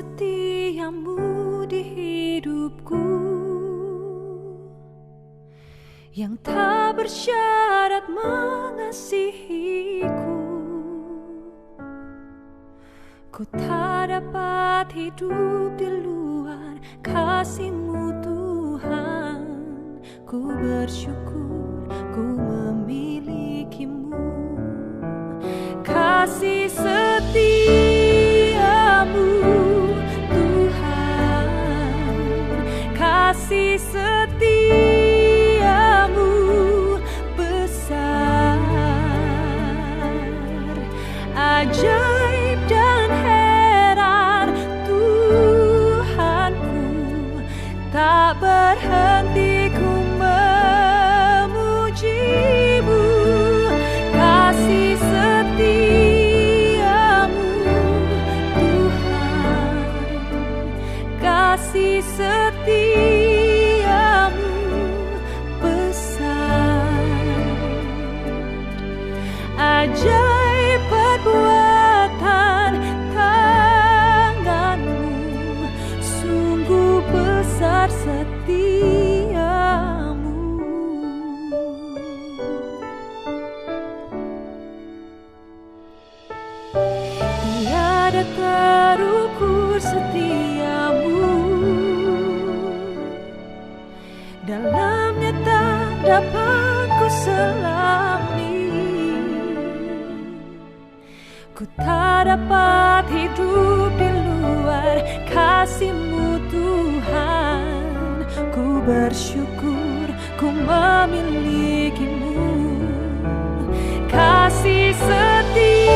setiamu di hidupku, yang tak bersyarat mengasihiku. Ku tak dapat hidup di luar kasih-Mu Tuhan. Ku bersyukur ku memilikimu. Kasih setiamu Tuhan, kasih setiamu besar, ajaib dan heran Tuhanku. Tak berhenti ku memuji-Mu. Kasih setiamu Tuhan, kasih setiamu besar, ajaib perbuatan tangan-Mu, sungguh besar setiamu. Tiada terukur setiamu, dalamnya tak dapat ku selami. Ku tak dapat hidup di luar kasih-Mu Tuhan. Ku bersyukur ku memilikimu. Kasih setiamu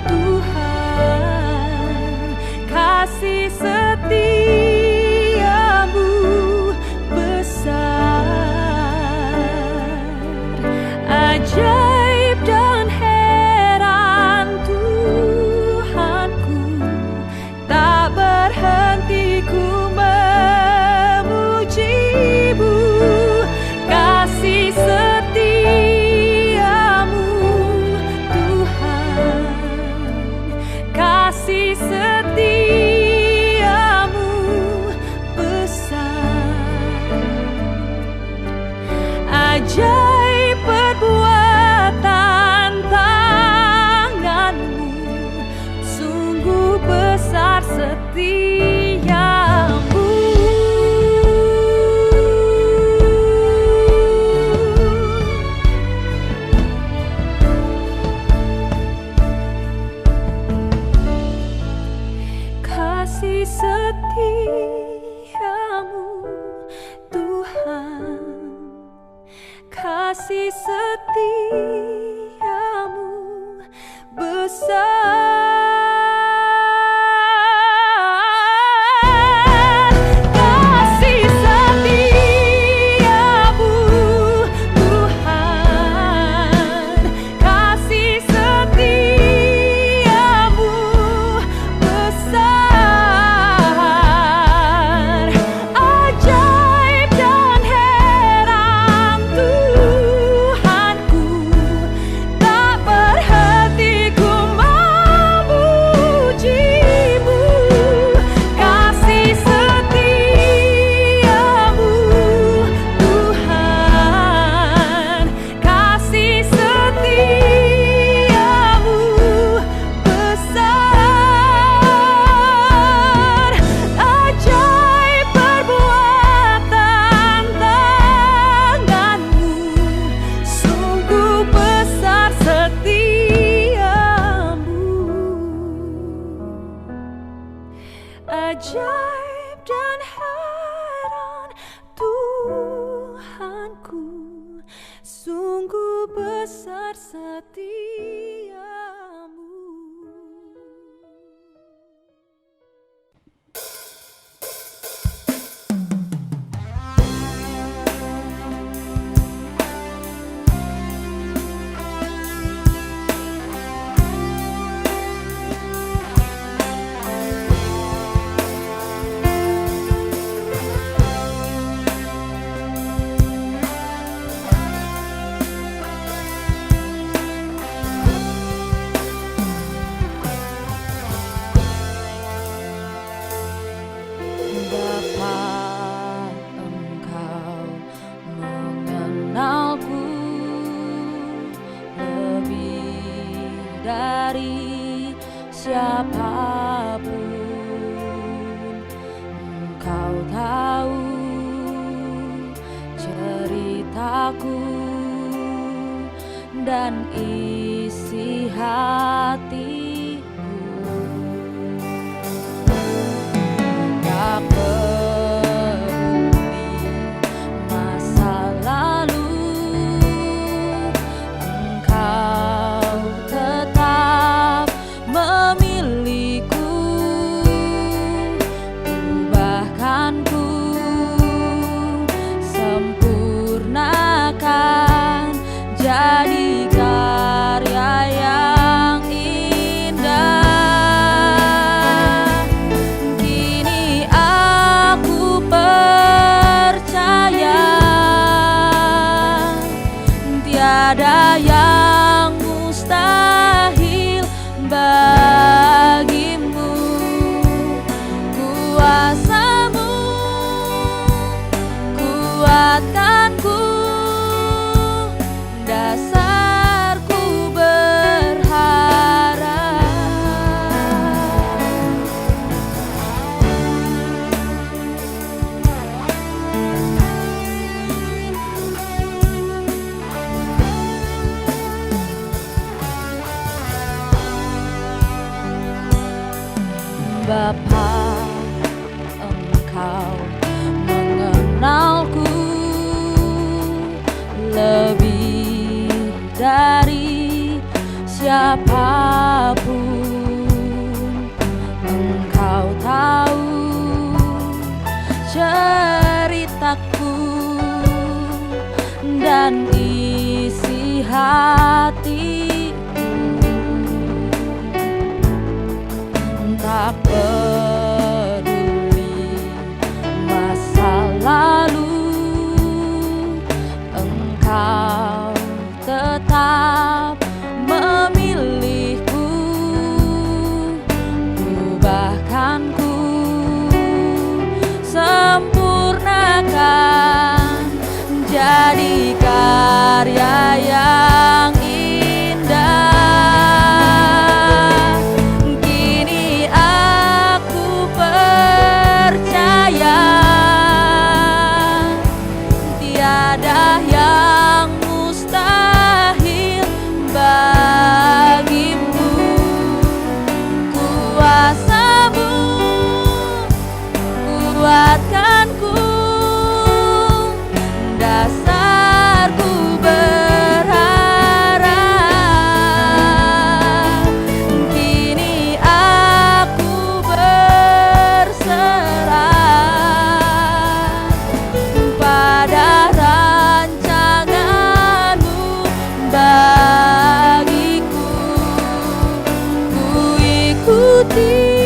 Tuhan, kasih setiamu besar, ajaib dan heran Tuhanku. Tak berhenti ku memuji-Mu. Kasih setiamu Tuhan, kasih setiamu besar, ajaib perbuatan tangan-Mu, sungguh besar setiamu. Kasih setiamu Tuhan, kasih setiamu besar, kasih setiamu Tuhan, kasih setiamu besar, ajaib dan heran Tuhanku. Tak berhenti ku memuji-Mu. Kasih setiamu Tuhan, kasih setiamu besar, ajaib perbuatan tangan-Mu, sungguh besar setiamu, ajaib dan heran Tuhanku, sungguh besar setiamu. cintaku dan isi hatiku. Tak peduli masa lalu, Engkau tetap memiliku. Ubahkanku, sempurnakan jadi karya yang indah. Kini aku percaya tiada yang mustahil bagimu. Kuasamu kuatkanku, dasarku berharap. Bapa, Engkau mengenalku lebih dari siapapun. Engkau tahu ceritaku dan isi hatiku. Tak peduli masa lalu, Engkau tetap memilihku. Ubahkanku, sempurnakan jadi karya yang indah. Kini aku percaya tiada yang mustahil bagimu. Kuasamu kuatkanku, dasarku berharap. Kini aku berserah pada rancanganmu bagiku. Ku ikuti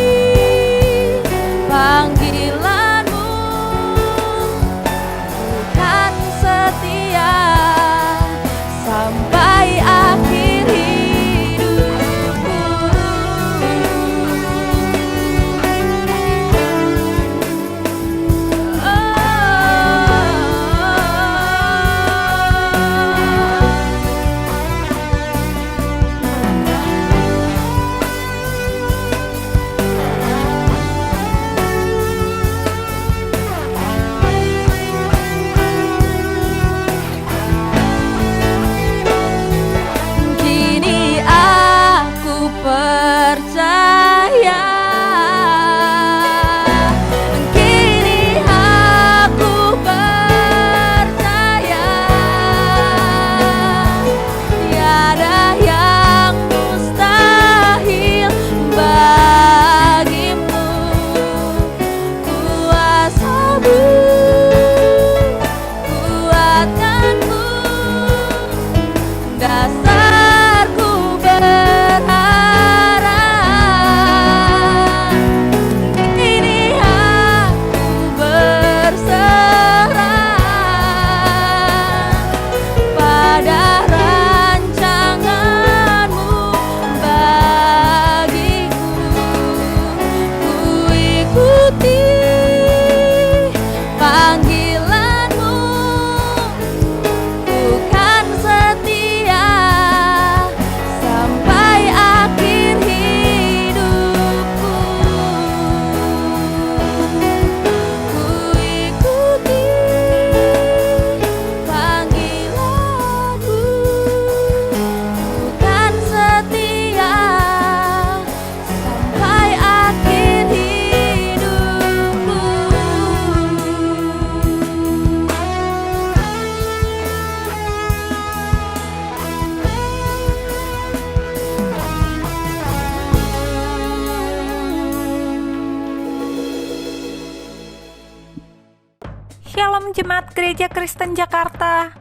Shalom Jemaat Gereja Kristen Jakarta.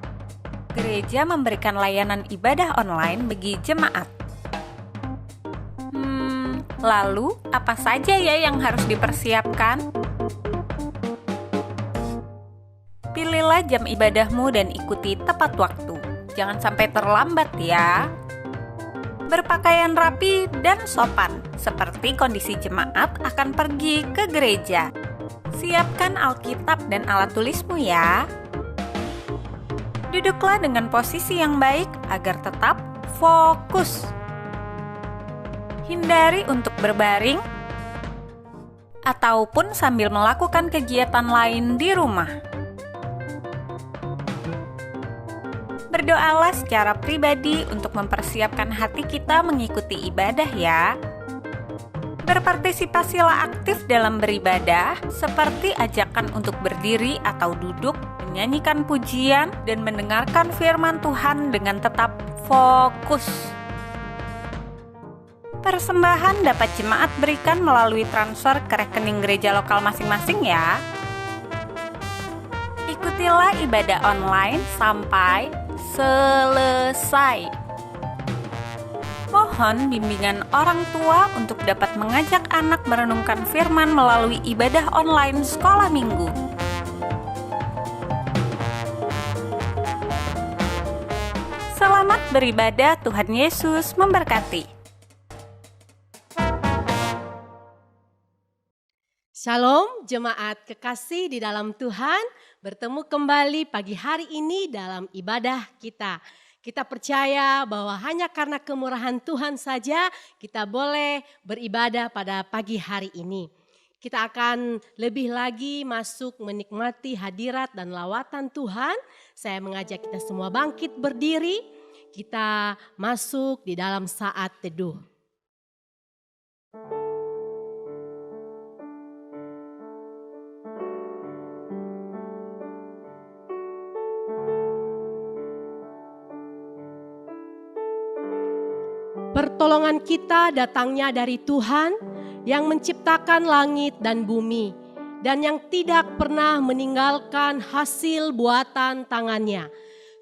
Gereja memberikan layanan ibadah online bagi jemaat. Lalu apa saja ya yang harus dipersiapkan? Pilihlah jam ibadahmu dan ikuti tepat waktu. Jangan sampai terlambat ya. Berpakaian rapi dan sopan, seperti kondisi jemaat akan pergi ke gereja. Siapkan Alkitab dan alat tulismu ya. Duduklah dengan posisi yang baik agar tetap fokus. Hindari untuk berbaring ataupun sambil melakukan kegiatan lain di rumah. Berdoalah secara pribadi untuk mempersiapkan hati kita mengikuti ibadah ya. Berpartisipasilah aktif dalam beribadah, seperti ajakan untuk berdiri atau duduk, menyanyikan pujian, dan mendengarkan firman Tuhan dengan tetap fokus. Persembahan dapat jemaat berikan melalui transfer ke rekening gereja lokal masing-masing ya. Ikutilah ibadah online sampai selesai. Mohon bimbingan orang tua untuk dapat mengajak anak merenungkan firman melalui ibadah online sekolah minggu. Selamat beribadah, Tuhan Yesus memberkati. Shalom jemaat kekasih di dalam Tuhan, bertemu kembali pagi hari ini dalam ibadah kita. Kita percaya bahwa hanya karena kemurahan Tuhan saja kita boleh beribadah pada pagi hari ini. Kita akan lebih lagi masuk menikmati hadirat dan lawatan Tuhan. Saya mengajak kita semua bangkit berdiri, kita masuk di dalam saat teduh. Pertolongan kita datangnya dari Tuhan yang menciptakan langit dan bumi dan yang tidak pernah meninggalkan hasil buatan tangannya.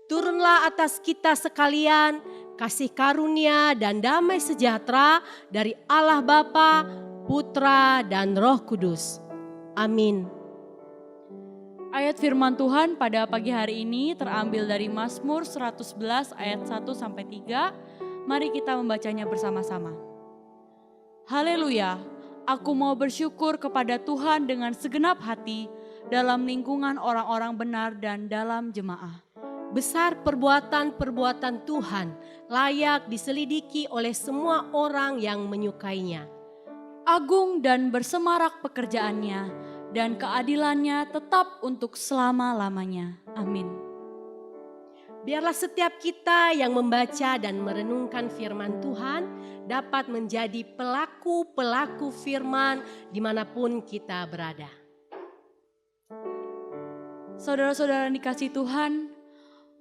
Turunlah atas kita sekalian kasih karunia dan damai sejahtera dari Allah Bapa, Putra dan Roh Kudus. Amin. Ayat firman Tuhan pada pagi hari ini terambil dari Mazmur 111 ayat 1-3. Mari kita membacanya bersama-sama. Haleluya, aku mau bersyukur kepada Tuhan dengan segenap hati dalam lingkungan orang-orang benar dan dalam jemaah. Besar perbuatan-perbuatan Tuhan, layak diselidiki oleh semua orang yang menyukainya. Agung dan bersemarak pekerjaannya, dan keadilannya tetap untuk selama-lamanya. Amin. Biarlah setiap kita yang membaca dan merenungkan firman Tuhan dapat menjadi pelaku-pelaku firman dimanapun kita berada. Saudara-saudara yang dikasihi Tuhan,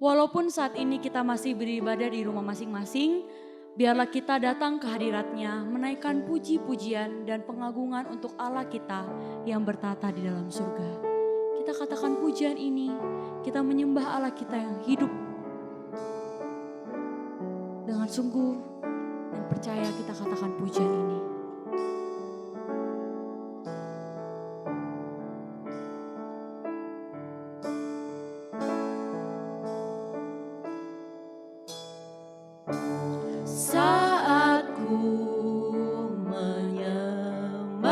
walaupun saat ini kita masih beribadah di rumah masing-masing, biarlah kita datang ke hadirat-Nya, menaikkan puji-pujian dan pengagungan untuk Allah kita yang bertata di dalam surga. Kita katakan pujian ini, kita menyembah Allah kita yang hidup. Dengan sungguh dan percaya kita katakan pujian ini. Saat ku menyembahmu,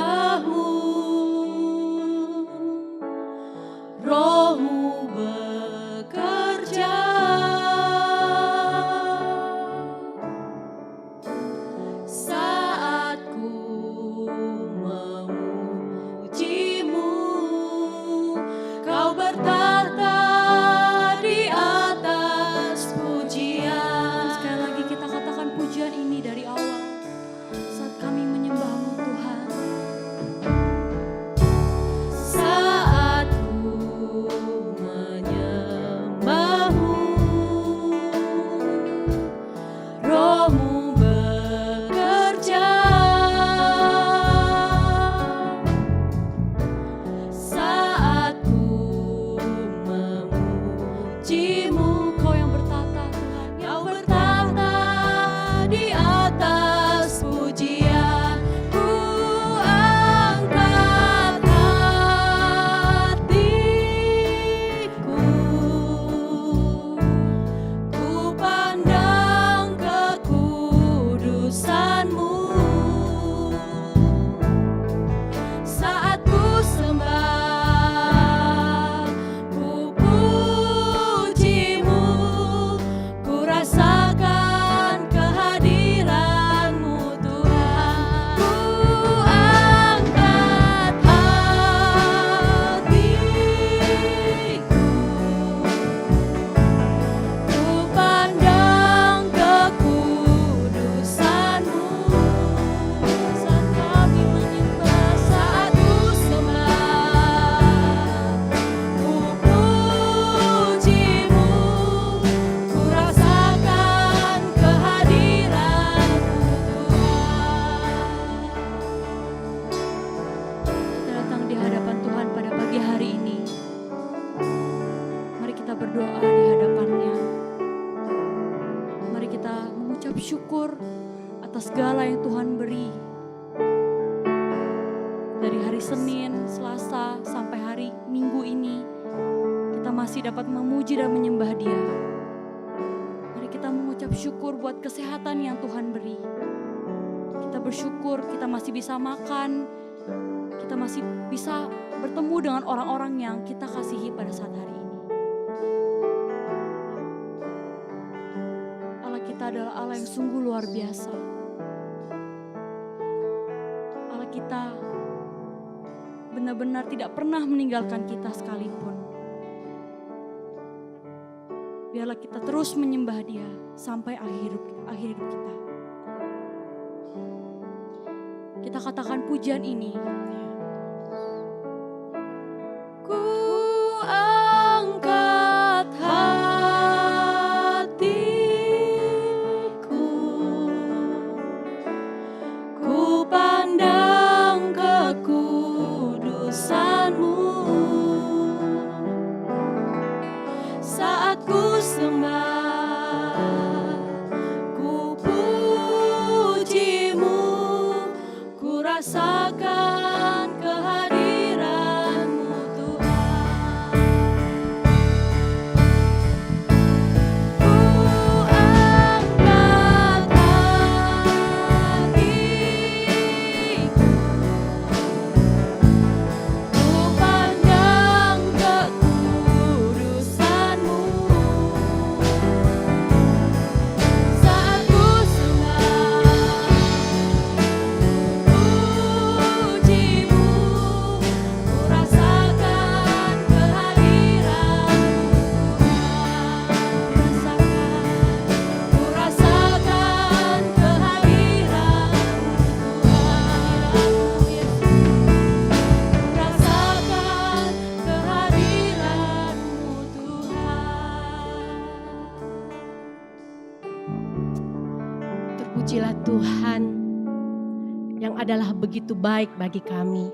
Roh-Mu bekerja. Saat atas segala yang Tuhan beri. Dari hari Senin, Selasa, sampai hari Minggu ini, kita masih dapat memuji dan menyembah Dia. Mari kita mengucap syukur buat kesehatan yang Tuhan beri. Kita bersyukur kita masih bisa makan, kita masih bisa bertemu dengan orang-orang yang kita kasihi pada saat hari ini. Allah kita adalah Allah yang sungguh luar biasa. Allah kita benar-benar tidak pernah meninggalkan kita sekalipun. Biarlah kita terus menyembah Dia sampai akhir hidup kita. Kita katakan pujian ini. Ku angkat hatiku, ku pandang kekudusan-Mu. Saat ku sembah, ku puji-Mu, ku rasakan kehadiran-Mu Tuhan. Ku angkat hatiku, ku pandang kekudusan-Mu. Saat ku sembah, puji-Mu, ku rasakan kehadiran-Mu Tuhan. Ku rasakan kehadiran-Mu Tuhan. Ku rasakan kehadiran-Mu Tuhan. Terpujilah Tuhan yang adalah begitu baik bagi kami.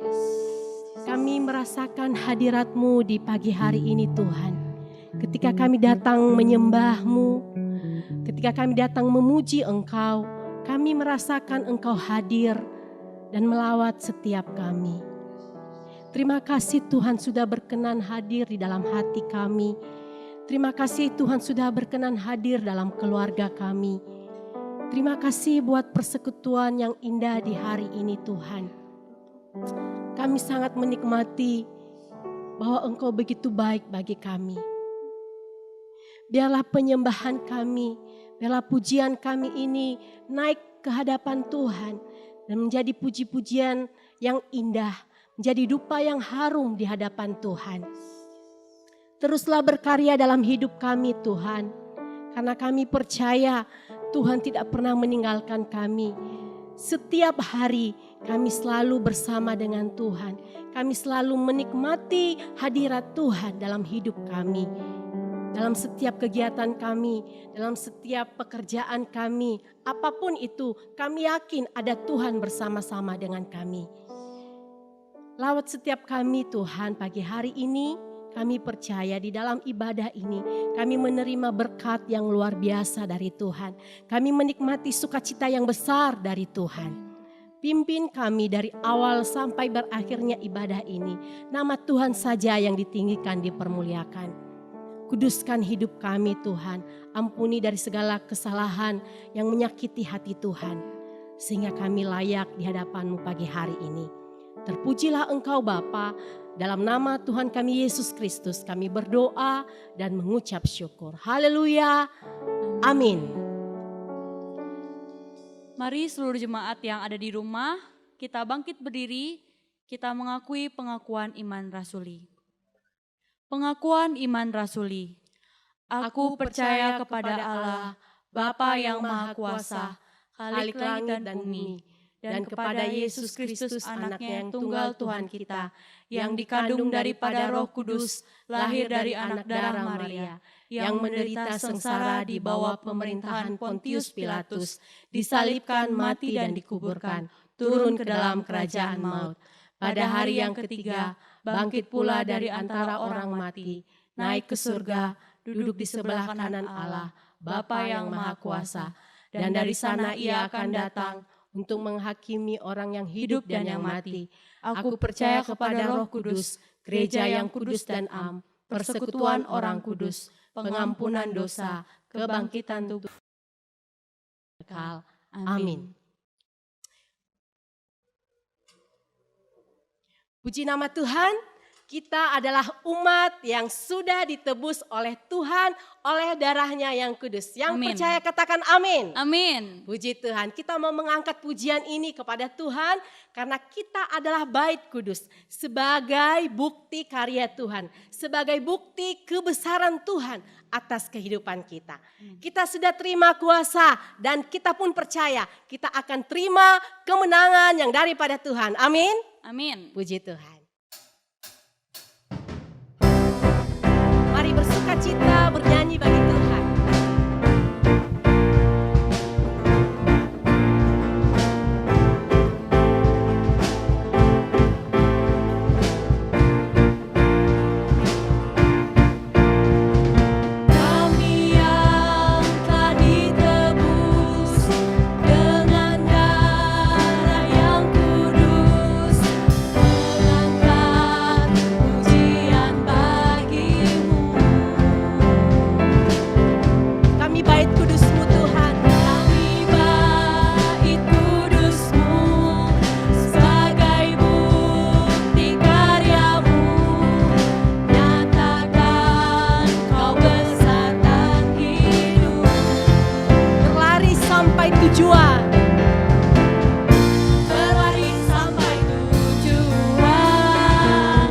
Kami merasakan hadirat-Mu di pagi hari ini Tuhan. Ketika kami datang menyembah-Mu, ketika kami datang memuji Engkau, kami merasakan Engkau hadir dan melawat setiap kami. Terima kasih Tuhan sudah berkenan hadir di dalam hati kami. Terima kasih Tuhan sudah berkenan hadir dalam keluarga kami. Terima kasih buat persekutuan yang indah di hari ini Tuhan. Kami sangat menikmati bahwa Engkau begitu baik bagi kami. Biarlah penyembahan kami, biarlah pujian kami ini naik ke hadapan Tuhan dan menjadi puji-pujian yang indah, menjadi dupa yang harum di hadapan Tuhan. Teruslah berkarya dalam hidup kami Tuhan, karena kami percaya Tuhan tidak pernah meninggalkan kami. Setiap hari kami selalu bersama dengan Tuhan. Kami selalu menikmati hadirat Tuhan dalam hidup kami. Dalam setiap kegiatan kami, dalam setiap pekerjaan kami, apapun itu, kami yakin ada Tuhan bersama-sama dengan kami. Lawat setiap kami Tuhan pagi hari ini. Kami percaya di dalam ibadah ini kami menerima berkat yang luar biasa dari Tuhan. Kami menikmati sukacita yang besar dari Tuhan. Pimpin kami dari awal sampai berakhirnya ibadah ini. Nama Tuhan saja yang ditinggikan, dipermuliakan. Kuduskan hidup kami Tuhan. Ampuni dari segala kesalahan yang menyakiti hati Tuhan. Sehingga kami layak di hadapan-Mu pagi hari ini. Terpujilah Engkau Bapa. Dalam nama Tuhan kami Yesus Kristus kami berdoa dan mengucap syukur. Haleluya. Amin. Mari seluruh jemaat yang ada di rumah, kita bangkit berdiri, kita mengakui pengakuan iman rasuli. Pengakuan iman rasuli. Aku percaya kepada Allah, Bapa yang Maha Kuasa, Khalik langit dan bumi, dan kepada Yesus Kristus anaknya yang tunggal Tuhan kita, yang dikandung daripada Roh Kudus, lahir dari anak darah Maria, yang menderita sengsara di bawah pemerintahan Pontius Pilatus, disalibkan, mati dan dikuburkan, turun ke dalam kerajaan maut. Pada hari yang ketiga, bangkit pula dari antara orang mati, naik ke surga, duduk di sebelah kanan Allah, Bapa yang Maha Kuasa. dan dari sana Ia akan datang untuk menghakimi orang yang hidup dan yang mati. Aku percaya kepada Roh Kudus, gereja yang kudus dan am, persekutuan orang kudus, pengampunan dosa, kebangkitan tubuh kekal. Amin. Puji nama Tuhan. Kita adalah umat yang sudah ditebus oleh Tuhan, oleh darahnya yang kudus. Yang Amin. percaya katakan amin. Amin. Puji Tuhan, kita mau mengangkat pujian ini kepada Tuhan karena kita adalah bait kudus sebagai bukti karya Tuhan, sebagai bukti kebesaran Tuhan atas kehidupan kita. Kita sudah terima kuasa dan kita pun percaya kita akan terima kemenangan yang daripada Tuhan. Amin. Amin. Puji Tuhan. Mari bersuka cita bernyanyi bagi Tuhan. Kami yang telah ditebus dengan darah yang kudus, mengangkat pujian bagimu. Kami bait kudus-Mu Tuhan. Kami bait kudus-Mu sebagai bukti karya-Mu. Nyatakan Kau besar dan hidup. Berlari sampai tujuan. Berlari sampai tujuan,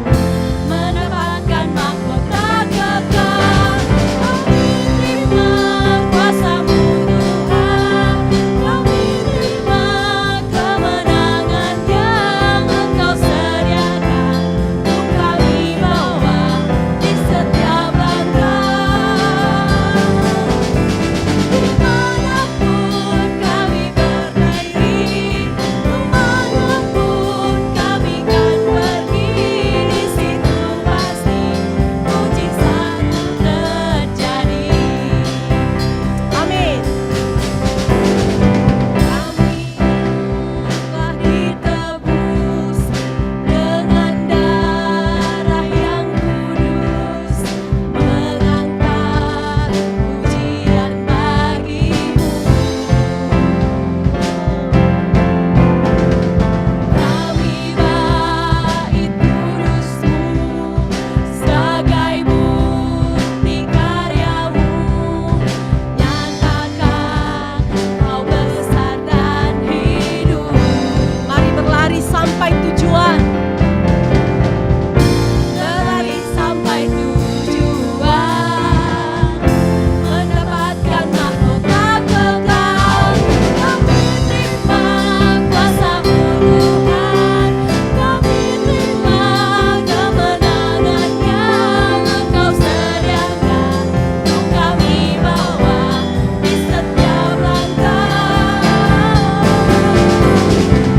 mendapatkan mahkota kekal. Kami terima kuasa-Mu Tuhan, kami terima kemenangan yang Engkau sediakan untuk kami bawa di setiap langkah. Dimanapun kami berdiri, kemanapun kami kan pergi, di situ pasti mujizat-Mu terjadi. Amin. Kami telah ditebus dengan darah yang kudus, mengangkat pujian bagi-Mu. Kami bait kudus-Mu sebagai bukti karya-Mu. Nyatakan Kau besar dan hidup. Mari berlari sampai tujuan. Berlari sampai tujuan, mendapatkan mahkota kekal. Kami terima kuasa-Mu Tuhan, kami terima kemenangan yang Engkau sediakan untuk kami bawa di setiap langkah.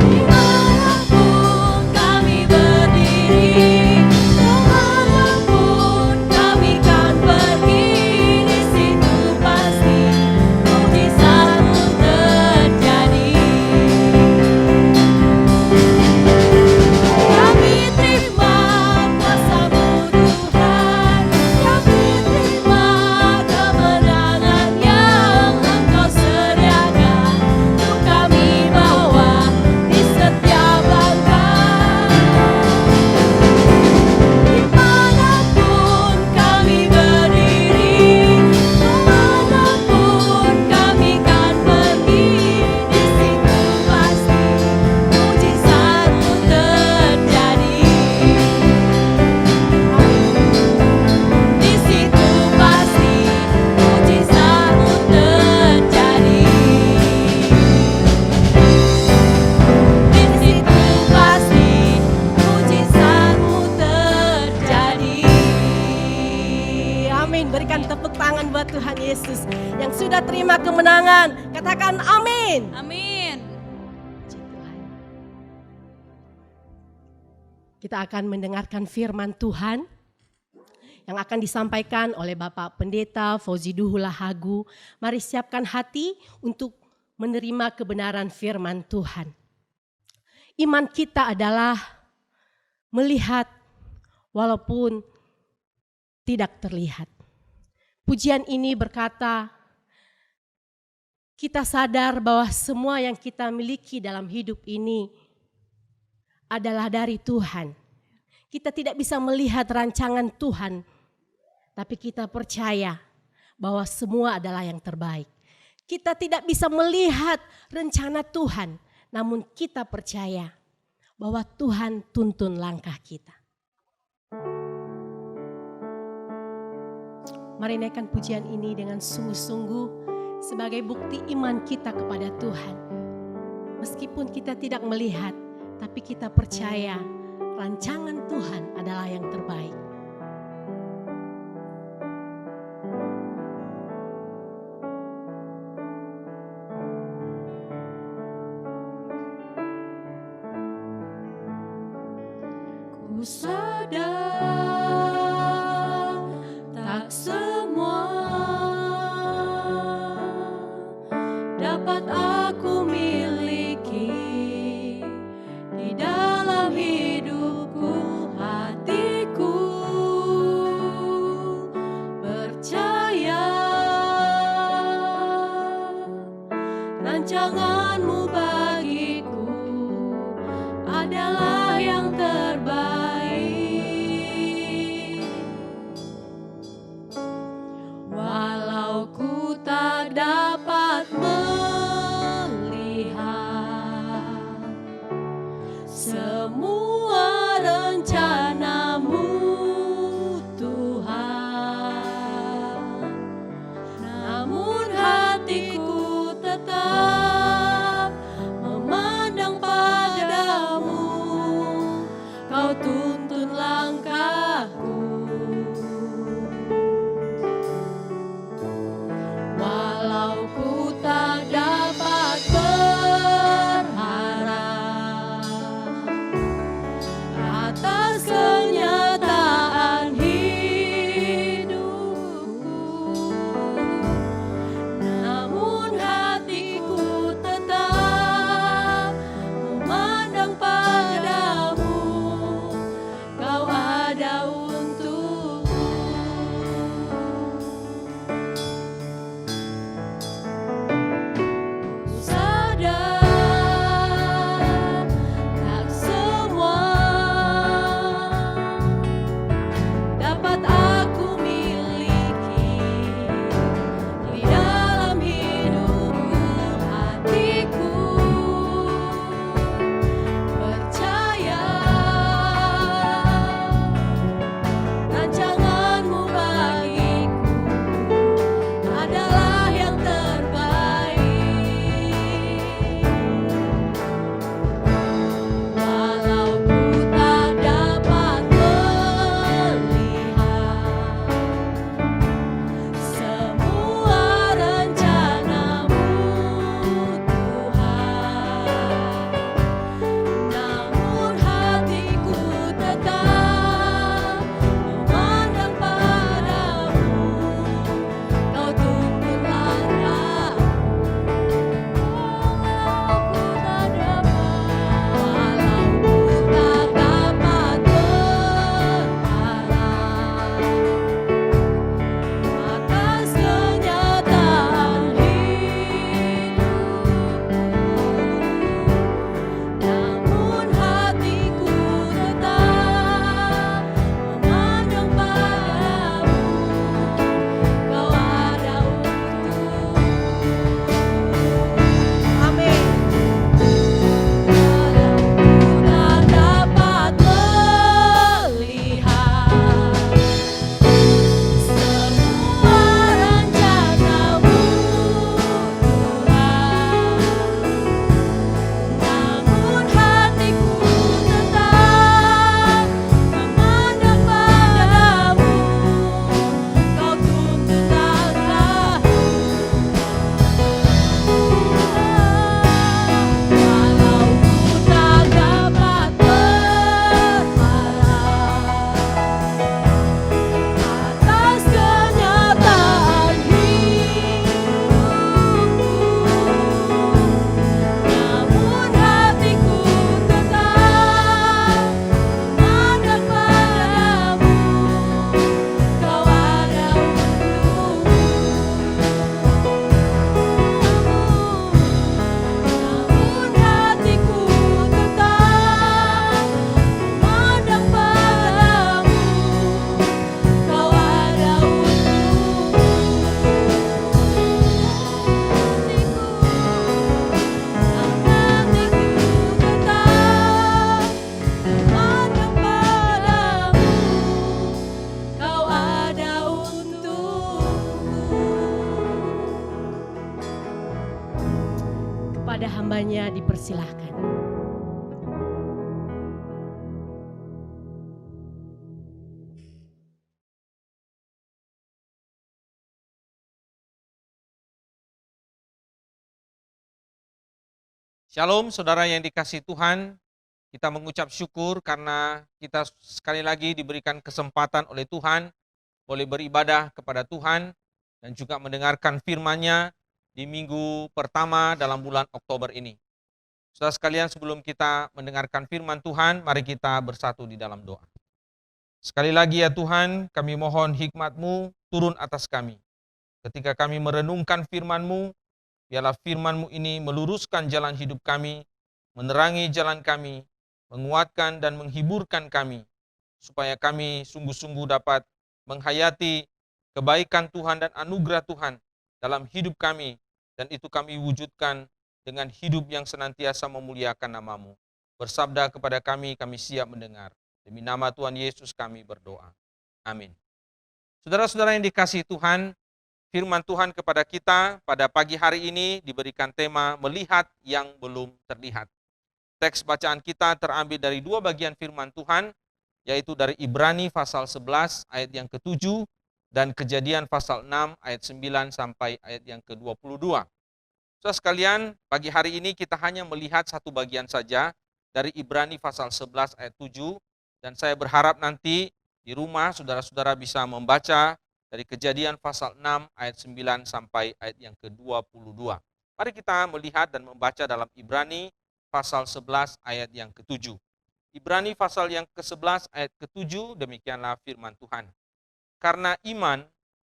Dimanapun kami berdiri, kemanapun kami kan pergi, di situ pasti mujizat-Mu terjadi. Kami terima kuasa-Mu Tuhan, kami terima kemenangan yang Engkau sediakan untuk kami bawa di setiap langkah. Dimanapun kami berdiri, kemanapun kami kan pergi, di situ pasti mujizat-Mu terjadi. Di situ pasti mujizat-Mu terjadi. Di situ pasti mujizat-Mu terjadi. Amin. Berikan tepuk tangan buat Tuhan Yesus yang sudah terima kemenangan. Katakan amin. Amin. Puji Tuhan. Kita akan mendengarkan firman Tuhan yang akan disampaikan oleh Bapak Pendeta Fauzi Duhula Hagu. Mari siapkan hati untuk menerima kebenaran firman Tuhan. Iman kita adalah melihat walaupun tidak terlihat. Pujian ini berkata, kita sadar bahwa semua yang kita miliki dalam hidup ini adalah dari Tuhan. Kita tidak bisa melihat rancangan Tuhan, tapi kita percaya bahwa semua adalah yang terbaik. Kita tidak bisa melihat rencana Tuhan, namun kita percaya bahwa Tuhan tuntun langkah kita. Mari naikkan pujian ini dengan sungguh-sungguh sebagai bukti iman kita kepada Tuhan. Meskipun kita tidak melihat, tapi kita percaya rancangan Tuhan adalah yang terbaik. Ku sadar tak semua dapat aku miliki di dalam hidupku, hatiku percaya rancanganmu bagiku adalah yang terbaik. Walau ku tak dapat melihat semua rencanamu Tuhan, namun hatiku tetap memandang padamu. Kau tuntun langkahku. Walau ku tak dapat berharap atas kenyataan hidupku, namun hatiku tetap memandang padamu. dipersilahkan. Shalom saudara yang dikasihi Tuhan, kita mengucap syukur karena kita sekali lagi diberikan kesempatan oleh Tuhan, boleh beribadah kepada Tuhan dan juga mendengarkan firman-Nya di minggu pertama dalam bulan Oktober ini. Saudara sekalian, sebelum kita mendengarkan firman Tuhan, mari kita bersatu di dalam doa. Sekali lagi ya Tuhan, kami mohon hikmat-Mu turun atas kami. Ketika kami merenungkan firman-Mu, biarlah firman-Mu ini meluruskan jalan hidup kami, menerangi jalan kami, menguatkan dan menghiburkan kami, supaya kami sungguh-sungguh dapat menghayati kebaikan Tuhan dan anugerah Tuhan dalam hidup kami, dan itu kami wujudkan dengan hidup yang senantiasa memuliakan nama-Mu. Bersabda kepada kami siap mendengar. Demi nama Tuhan Yesus kami berdoa. Amin. Saudara-saudara yang dikasihi Tuhan, firman Tuhan kepada kita pada pagi hari ini diberikan tema melihat yang belum terlihat. Teks bacaan kita terambil dari dua bagian firman Tuhan, yaitu dari Ibrani pasal 11 ayat yang ke-7 dan Kejadian pasal 6 ayat 9 sampai ayat yang ke-22. Saudara sekalian, pagi hari ini kita hanya melihat satu bagian saja dari Ibrani pasal 11 ayat 7, dan saya berharap nanti di rumah saudara-saudara bisa membaca dari Kejadian pasal 6 ayat 9 sampai ayat yang ke-22. Mari kita melihat dan membaca dalam Ibrani pasal 11 ayat yang ke-7. Ibrani pasal yang ke-11 ayat ke-7, demikianlah firman Tuhan. Karena iman,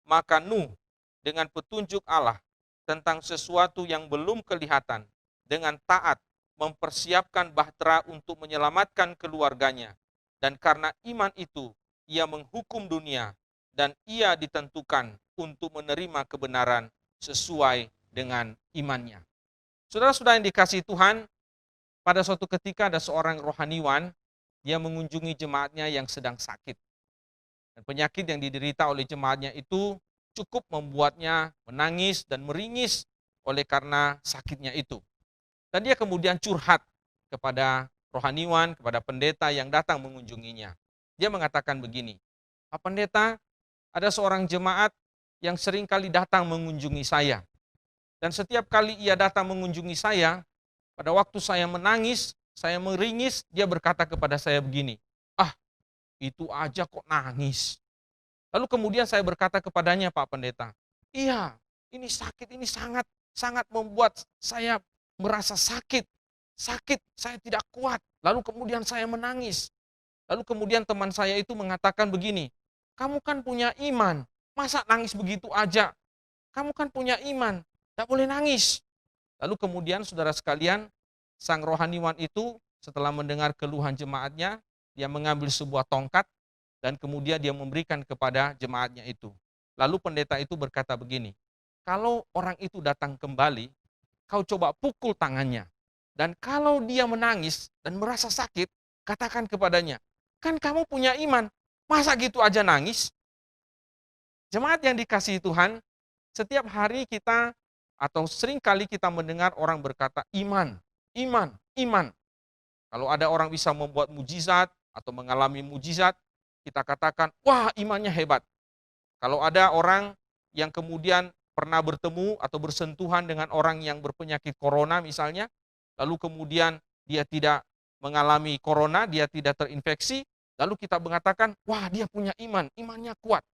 maka Nuh dengan petunjuk Allah tentang sesuatu yang belum kelihatan, dengan taat mempersiapkan bahtera untuk menyelamatkan keluarganya. Dan karena iman itu, ia menghukum dunia, dan ia ditentukan untuk menerima kebenaran sesuai dengan imannya. Saudara-saudara yang dikasihi Tuhan, pada suatu ketika ada seorang rohaniwan, dia mengunjungi jemaatnya yang sedang sakit. Dan penyakit yang diderita oleh jemaatnya itu cukup membuatnya menangis dan meringis oleh karena sakitnya itu. Dan dia kemudian curhat kepada rohaniwan, kepada pendeta yang datang mengunjunginya. Dia mengatakan begini, Pak Pendeta, ada seorang jemaat yang sering kali datang mengunjungi saya. Dan setiap kali ia datang mengunjungi saya, pada waktu saya menangis, saya meringis, dia berkata kepada saya begini, itu aja kok nangis. Lalu kemudian saya berkata kepadanya, Pak Pendeta, iya, ini sakit, ini sangat membuat saya merasa sakit, saya tidak kuat. Lalu kemudian saya menangis. Lalu kemudian teman saya itu mengatakan begini, kamu kan punya iman, masa nangis begitu aja? Kamu kan punya iman, tidak boleh nangis. Lalu kemudian saudara sekalian, sang rohaniwan itu setelah mendengar keluhan jemaatnya, dia mengambil sebuah tongkat dan kemudian dia memberikan kepada jemaatnya itu. Lalu pendeta itu berkata begini, kalau orang itu datang kembali, kau coba pukul tangannya. Dan kalau dia menangis dan merasa sakit, katakan kepadanya, kan kamu punya iman, masa gitu aja nangis? Jemaat yang dikasihi Tuhan, setiap hari kita atau sering kali kita mendengar orang berkata iman, iman, iman. Kalau ada orang bisa membuat mujizat atau mengalami mujizat, kita katakan, wah imannya hebat. Kalau ada orang yang kemudian pernah bertemu atau bersentuhan dengan orang yang berpenyakit corona misalnya, lalu kemudian dia tidak mengalami corona, dia tidak terinfeksi, lalu kita mengatakan, wah dia punya iman, imannya kuat.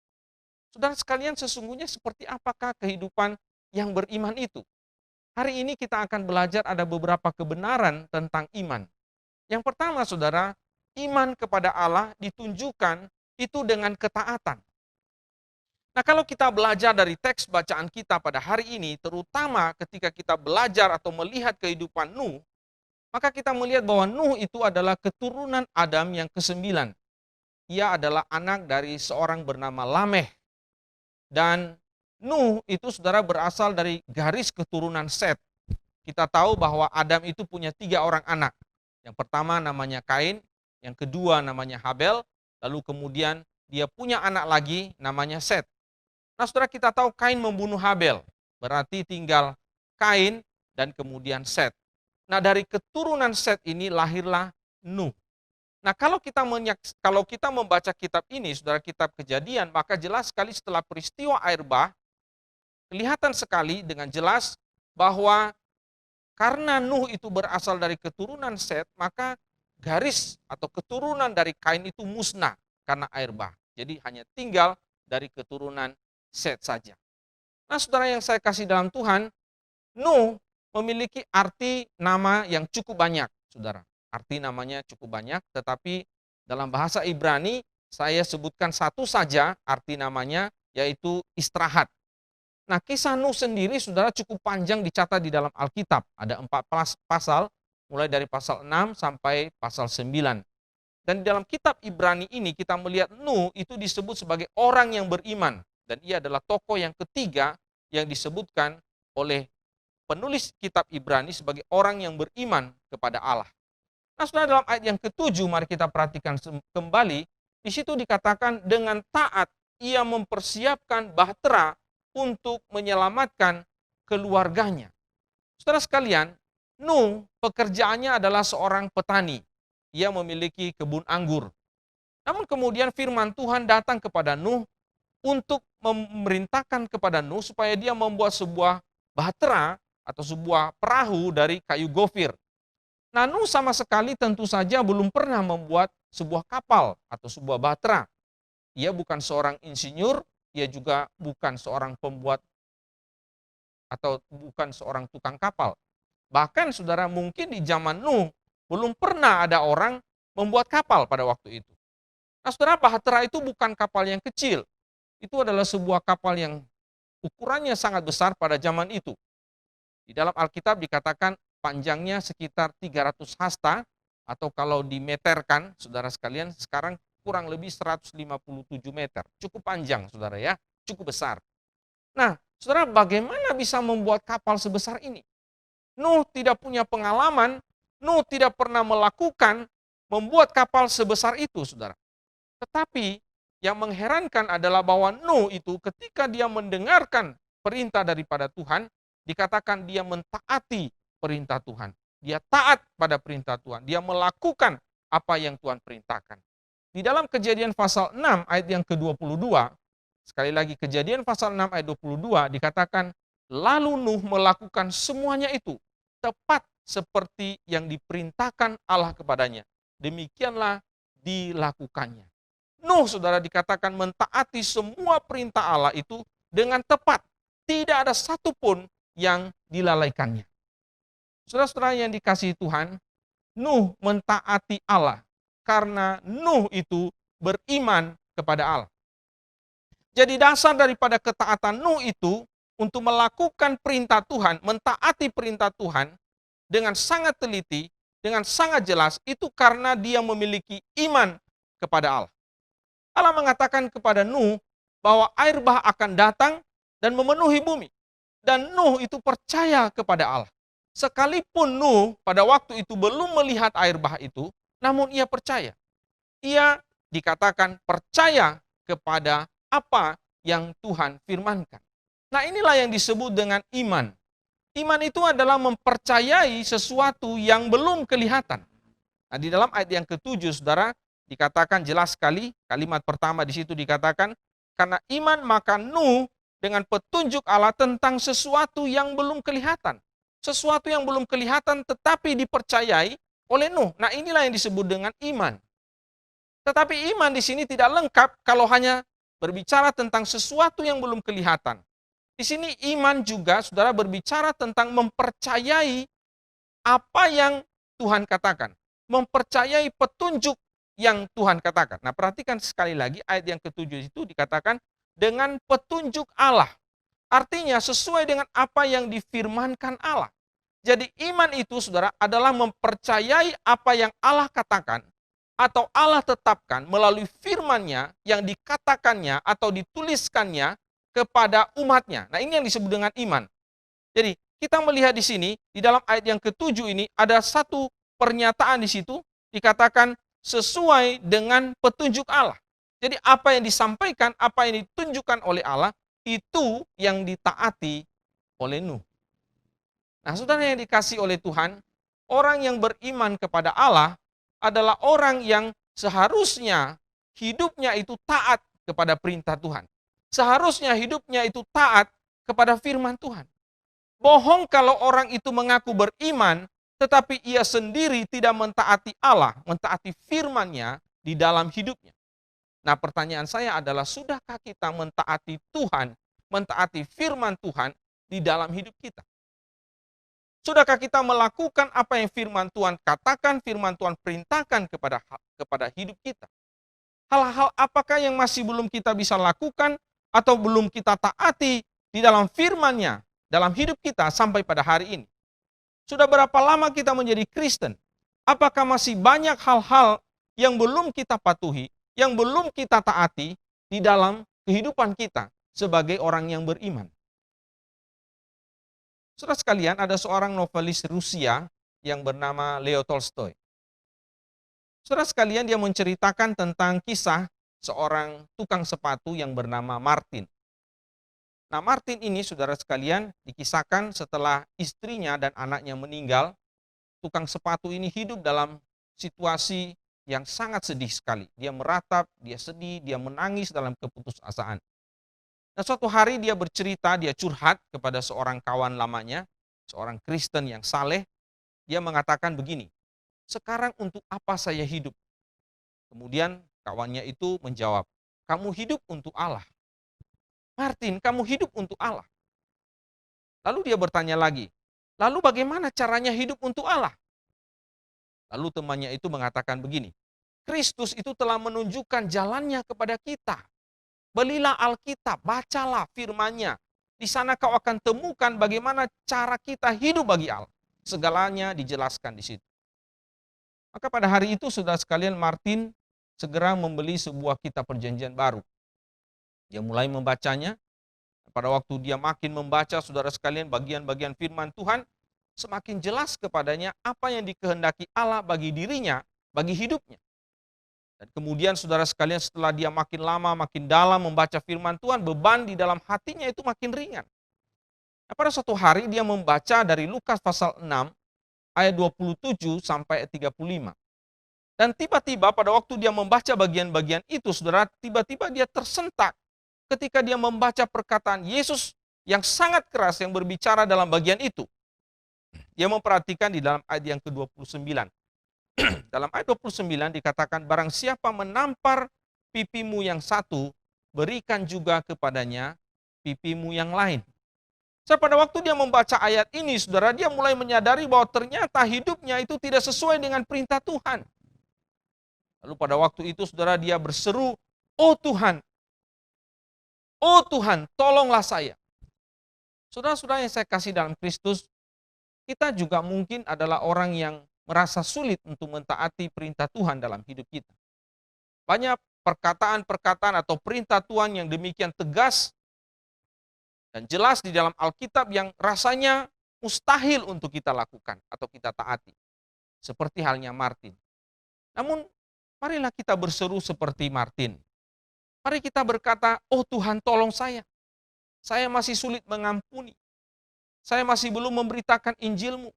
Saudara sekalian, sesungguhnya seperti apakah kehidupan yang beriman itu? Hari ini kita akan belajar ada beberapa kebenaran tentang iman. Yang pertama saudara, iman kepada Allah ditunjukkan itu dengan ketaatan. Nah, kalau kita belajar dari teks bacaan kita pada hari ini, terutama ketika kita belajar atau melihat kehidupan Nuh, maka kita melihat bahwa Nuh itu adalah keturunan Adam yang ke-9. Ia adalah anak dari seorang bernama Lameh. Dan Nuh itu saudara berasal dari garis keturunan Set. Kita tahu bahwa Adam itu punya 3 orang anak. Yang pertama namanya Kain, yang kedua namanya Habel, lalu kemudian dia punya anak lagi namanya Set. Nah saudara, kita tahu Kain membunuh Habel, berarti tinggal Kain dan kemudian Set. Nah, dari keturunan Set ini lahirlah Nuh. Nah, kalau kita membaca kitab ini, saudara, kitab Kejadian, maka jelas sekali setelah peristiwa air bah, kelihatan sekali dengan jelas bahwa karena Nuh itu berasal dari keturunan Set, maka garis atau keturunan dari Kain itu musnah karena air bah. Jadi hanya tinggal dari keturunan Set saja. Nah, saudara yang saya kasih dalam Tuhan, Nuh memiliki arti nama yang cukup banyak, saudara. Arti namanya cukup banyak, tetapi dalam bahasa Ibrani saya sebutkan satu saja arti namanya, yaitu istirahat. Nah, kisah Nuh sendiri, saudara, cukup panjang dicatat di dalam Alkitab. Ada 4 pasal, mulai dari pasal 6 sampai pasal 9. Dan di dalam kitab Ibrani ini kita melihat Nuh itu disebut sebagai orang yang beriman. Dan ia adalah tokoh yang ketiga yang disebutkan oleh penulis kitab Ibrani sebagai orang yang beriman kepada Allah. Nah, saudara, dalam ayat yang ke-7 mari kita perhatikan kembali. Di situ dikatakan dengan taat ia mempersiapkan bahtera untuk menyelamatkan keluarganya. Saudara sekalian, Nuh pekerjaannya adalah seorang petani. Ia memiliki kebun anggur. Namun kemudian firman Tuhan datang kepada Nuh untuk memerintahkan kepada Nuh supaya dia membuat sebuah bahtera atau sebuah perahu dari kayu gofir. Nah, Nuh sama sekali tentu saja belum pernah membuat sebuah kapal atau sebuah bahtera. Ia bukan seorang insinyur, ia juga bukan seorang pembuat atau bukan seorang tukang kapal. Bahkan, saudara, mungkin di zaman Nuh belum pernah ada orang membuat kapal pada waktu itu. Nah, saudara, bahtera itu bukan kapal yang kecil. Itu adalah sebuah kapal yang ukurannya sangat besar pada zaman itu. Di dalam Alkitab dikatakan panjangnya sekitar 300 hasta, atau kalau dimeterkan, saudara sekalian, sekarang kurang lebih 157 meter. Cukup panjang, saudara ya, cukup besar. Nah, saudara, bagaimana bisa membuat kapal sebesar ini? Nuh tidak punya pengalaman, Nuh tidak pernah melakukan membuat kapal sebesar itu, saudara. Tetapi yang mengherankan adalah bahwa Nuh itu ketika dia mendengarkan perintah daripada Tuhan, dikatakan dia mentaati perintah Tuhan. Dia taat pada perintah Tuhan. Dia melakukan apa yang Tuhan perintahkan. Di dalam Kejadian pasal 6 ayat yang ke-22, sekali lagi Kejadian pasal 6 ayat 22 dikatakan, lalu Nuh melakukan semuanya itu tepat seperti yang diperintahkan Allah kepadanya. Demikianlah dilakukannya. Nuh, saudara, dikatakan mentaati semua perintah Allah itu dengan tepat. Tidak ada satupun yang dilalaikannya. Saudara-saudara yang dikasihi Tuhan, Nuh mentaati Allah karena Nuh itu beriman kepada Allah. Jadi dasar daripada ketaatan Nuh itu untuk melakukan perintah Tuhan, mentaati perintah Tuhan dengan sangat teliti, dengan sangat jelas, itu karena dia memiliki iman kepada Allah. Allah mengatakan kepada Nuh bahwa air bah akan datang dan memenuhi bumi. Dan Nuh itu percaya kepada Allah. Sekalipun Nuh pada waktu itu belum melihat air bah itu, namun ia percaya. Ia dikatakan percaya kepada apa yang Tuhan firmankan. Nah, inilah yang disebut dengan iman. Iman itu adalah mempercayai sesuatu yang belum kelihatan. Nah, di dalam ayat yang ke-7, saudara, dikatakan jelas sekali, kalimat pertama di situ dikatakan, karena iman maka Nuh dengan petunjuk Allah tentang sesuatu yang belum kelihatan. Sesuatu yang belum kelihatan tetapi dipercayai oleh Nuh. Nah, inilah yang disebut dengan iman. Tetapi iman di sini tidak lengkap kalau hanya berbicara tentang sesuatu yang belum kelihatan. Di sini iman juga, saudara, berbicara tentang mempercayai apa yang Tuhan katakan. Mempercayai petunjuk yang Tuhan katakan. Nah, perhatikan sekali lagi ayat yang ke-7 itu dikatakan dengan petunjuk Allah. Artinya sesuai dengan apa yang difirmankan Allah. Jadi iman itu, saudara, adalah mempercayai apa yang Allah katakan atau Allah tetapkan melalui firman-Nya yang dikatakannya atau dituliskannya kepada umatnya. Nah, ini yang disebut dengan iman. Jadi kita melihat di sini, di dalam ayat yang ke-7 ini ada satu pernyataan di situ dikatakan sesuai dengan petunjuk Allah. Jadi apa yang disampaikan, apa yang ditunjukkan oleh Allah, itu yang ditaati oleh Nuh. Nah, saudara yang dikasih oleh Tuhan, orang yang beriman kepada Allah adalah orang yang seharusnya hidupnya itu taat kepada perintah Tuhan. Seharusnya hidupnya itu taat kepada firman Tuhan. Bohong kalau orang itu mengaku beriman, tetapi ia sendiri tidak mentaati Allah, mentaati firman-Nya di dalam hidupnya. Nah, pertanyaan saya adalah, sudahkah kita mentaati Tuhan, mentaati firman Tuhan di dalam hidup kita? Sudahkah kita melakukan apa yang firman Tuhan katakan, firman Tuhan perintahkan kepada hidup kita? Hal-hal apakah yang masih belum kita bisa lakukan atau belum kita taati di dalam firman-Nya dalam hidup kita sampai pada hari ini? Sudah berapa lama kita menjadi Kristen? Apakah masih banyak hal-hal yang belum kita patuhi, yang belum kita taati di dalam kehidupan kita sebagai orang yang beriman? Saudara sekalian, ada seorang novelis Rusia yang bernama Leo Tolstoy. Saudara sekalian, dia menceritakan tentang kisah seorang tukang sepatu yang bernama Martin. Nah, Martin ini, saudara sekalian, dikisahkan setelah istrinya dan anaknya meninggal. Tukang sepatu ini hidup dalam situasi yang sangat sedih sekali. Dia meratap, dia sedih, dia menangis dalam keputusasaan. Nah, suatu hari dia bercerita, dia curhat kepada seorang kawan lamanya, seorang Kristen yang saleh. Dia mengatakan begini, "Sekarang untuk apa saya hidup?" Kemudian kawannya itu menjawab, "Kamu hidup untuk Allah. Martin, kamu hidup untuk Allah." Lalu dia bertanya lagi, "Lalu bagaimana caranya hidup untuk Allah?" Lalu temannya itu mengatakan begini, "Kristus itu telah menunjukkan jalannya kepada kita. Belilah Alkitab, bacalah firman-Nya. Di sana kau akan temukan bagaimana cara kita hidup bagi Allah." Segalanya dijelaskan di situ. Maka pada hari itu, saudara sekalian, Martin segera membeli sebuah kitab perjanjian baru. Dia mulai membacanya. Pada waktu dia makin membaca, saudara sekalian, bagian-bagian firman Tuhan, semakin jelas kepadanya apa yang dikehendaki Allah bagi dirinya, bagi hidupnya. Dan kemudian, saudara sekalian, setelah dia makin lama, makin dalam membaca firman Tuhan, beban di dalam hatinya itu makin ringan. Nah, pada suatu hari dia membaca dari Lukas pasal 6, ayat 27 sampai 35. Dan tiba-tiba pada waktu dia membaca bagian-bagian itu, saudara, tiba-tiba dia tersentak ketika dia membaca perkataan Yesus yang sangat keras yang berbicara dalam bagian itu. Dia memperhatikan di dalam ayat yang ke-29. Dalam ayat 29 dikatakan, "Barang siapa menampar pipimu yang satu, berikan juga kepadanya pipimu yang lain." So, pada waktu dia membaca ayat ini, saudara, dia mulai menyadari bahwa ternyata hidupnya itu tidak sesuai dengan perintah Tuhan. Lalu pada waktu itu, saudara, dia berseru, "Oh Tuhan, tolonglah saya." Saudara-saudara yang saya kasih dalam Kristus, kita juga mungkin adalah orang yang merasa sulit untuk mentaati perintah Tuhan dalam hidup kita. Banyak perkataan-perkataan atau perintah Tuhan yang demikian tegas dan jelas di dalam Alkitab yang rasanya mustahil untuk kita lakukan atau kita taati. Seperti halnya Martin. Namun, marilah kita berseru seperti Martin. Mari kita berkata, "Oh Tuhan, tolong saya. Saya masih sulit mengampuni. Saya masih belum memberitakan Injil-Mu.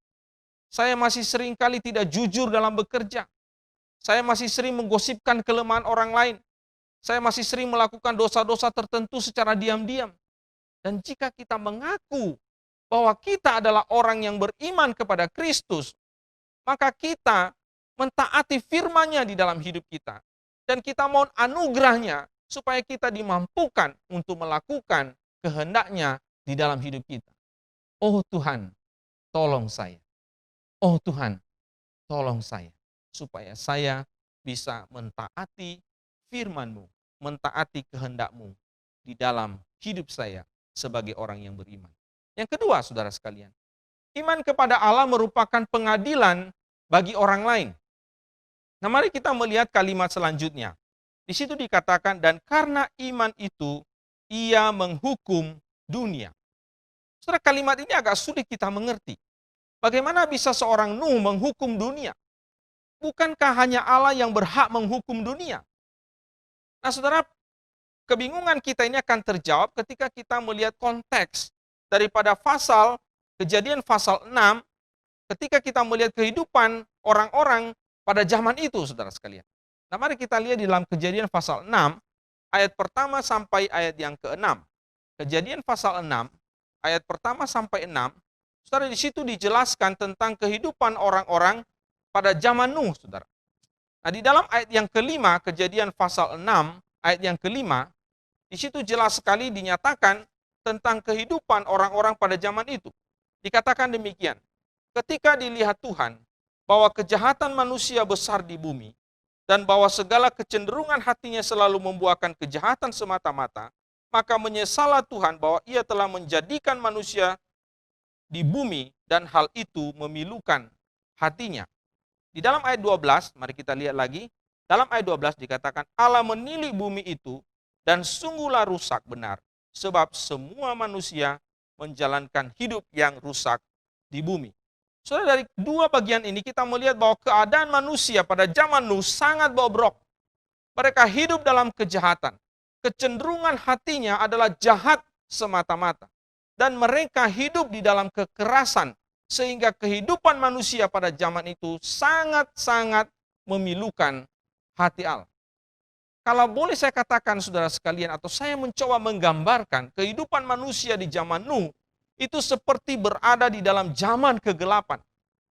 Saya masih seringkali tidak jujur dalam bekerja. Saya masih sering menggosipkan kelemahan orang lain. Saya masih sering melakukan dosa-dosa tertentu secara diam-diam." Dan jika kita mengaku bahwa kita adalah orang yang beriman kepada Kristus, maka kita mentaati firman-Nya di dalam hidup kita. Dan kita mohon anugerah-Nya supaya kita dimampukan untuk melakukan kehendak-Nya di dalam hidup kita. Oh Tuhan, tolong saya. Oh Tuhan, tolong saya. Supaya saya bisa mentaati firman-Mu, mentaati kehendak-Mu di dalam hidup saya sebagai orang yang beriman. Yang kedua, saudara sekalian, iman kepada Allah merupakan pengadilan bagi orang lain. Nah, mari kita melihat kalimat selanjutnya. Di situ dikatakan, "Dan karena iman itu, ia menghukum dunia." Saudara, kalimat ini agak sulit kita mengerti. Bagaimana bisa seorang Nuh menghukum dunia? Bukankah hanya Allah yang berhak menghukum dunia? Nah, saudara, kebingungan kita ini akan terjawab ketika kita melihat konteks daripada Kejadian pasal 6 ketika kita melihat kehidupan orang-orang pada zaman itu, saudara sekalian. Nah, mari kita lihat di dalam Kejadian pasal 6, ayat pertama sampai ayat yang ke-6. Kejadian pasal 6, ayat pertama sampai 6, saudara, di situ dijelaskan tentang kehidupan orang-orang pada zaman Nuh, saudara. Nah, di dalam ayat yang kelima, Kejadian pasal 6, ayat yang kelima, di situ jelas sekali dinyatakan tentang kehidupan orang-orang pada zaman itu. Dikatakan demikian, ketika dilihat Tuhan bahwa kejahatan manusia besar di bumi, dan bahwa segala kecenderungan hatinya selalu membuahkan kejahatan semata-mata, maka menyesallah Tuhan bahwa ia telah menjadikan manusia di bumi dan hal itu memilukan hatinya. Di dalam ayat 12, mari kita lihat lagi. Dalam ayat 12 dikatakan, Allah menilik bumi itu dan sungguhlah rusak benar, sebab semua manusia menjalankan hidup yang rusak di bumi. Saudara, dari dua bagian ini kita melihat bahwa keadaan manusia pada zaman Nuh sangat bobrok. Mereka hidup dalam kejahatan. Kecenderungan hatinya adalah jahat semata-mata. Dan mereka hidup di dalam kekerasan. Sehingga kehidupan manusia pada zaman itu sangat-sangat memilukan hati Allah. Kalau boleh saya katakan, saudara sekalian, atau saya mencoba menggambarkan kehidupan manusia di zaman Nuh, itu seperti berada di dalam zaman kegelapan.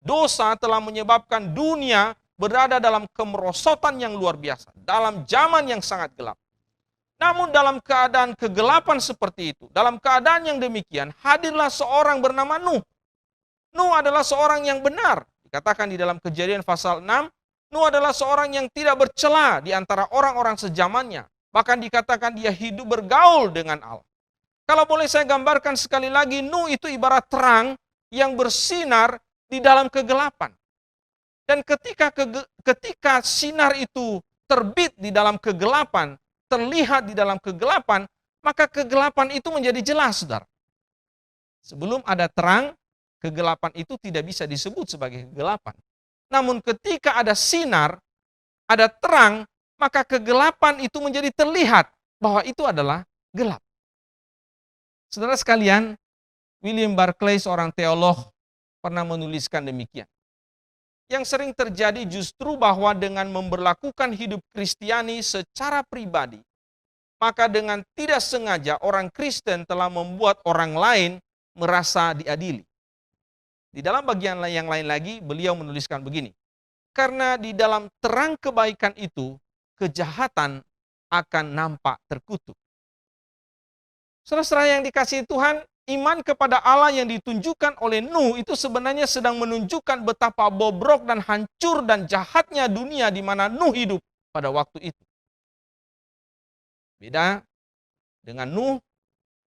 Dosa telah menyebabkan dunia berada dalam kemerosotan yang luar biasa, dalam zaman yang sangat gelap. Namun dalam keadaan kegelapan seperti itu, dalam keadaan yang demikian, hadirlah seorang bernama Nuh. Nuh adalah seorang yang benar. Dikatakan di dalam Kejadian pasal 6, Nuh adalah seorang yang tidak bercela di antara orang-orang sezamannya. Bahkan dikatakan dia hidup bergaul dengan Allah. Kalau boleh saya gambarkan sekali lagi, Nuh itu ibarat terang yang bersinar di dalam kegelapan. Dan ketika sinar itu terbit di dalam kegelapan, terlihat di dalam kegelapan, maka kegelapan itu menjadi jelas, saudara. Sebelum ada terang, kegelapan itu tidak bisa disebut sebagai kegelapan. Namun ketika ada sinar, ada terang, maka kegelapan itu menjadi terlihat bahwa itu adalah gelap. Saudara sekalian, William Barclay, seorang teolog, pernah menuliskan demikian. Yang sering terjadi justru bahwa dengan memberlakukan hidup Kristiani secara pribadi, maka dengan tidak sengaja orang Kristen telah membuat orang lain merasa diadili. Di dalam bagian yang lain lagi, beliau menuliskan begini, karena di dalam terang kebaikan itu, kejahatan akan nampak terkutuk. Saudara-saudara yang dikasihi Tuhan, iman kepada Allah yang ditunjukkan oleh Nuh itu sebenarnya sedang menunjukkan betapa bobrok dan hancur dan jahatnya dunia di mana Nuh hidup pada waktu itu. Beda dengan Nuh,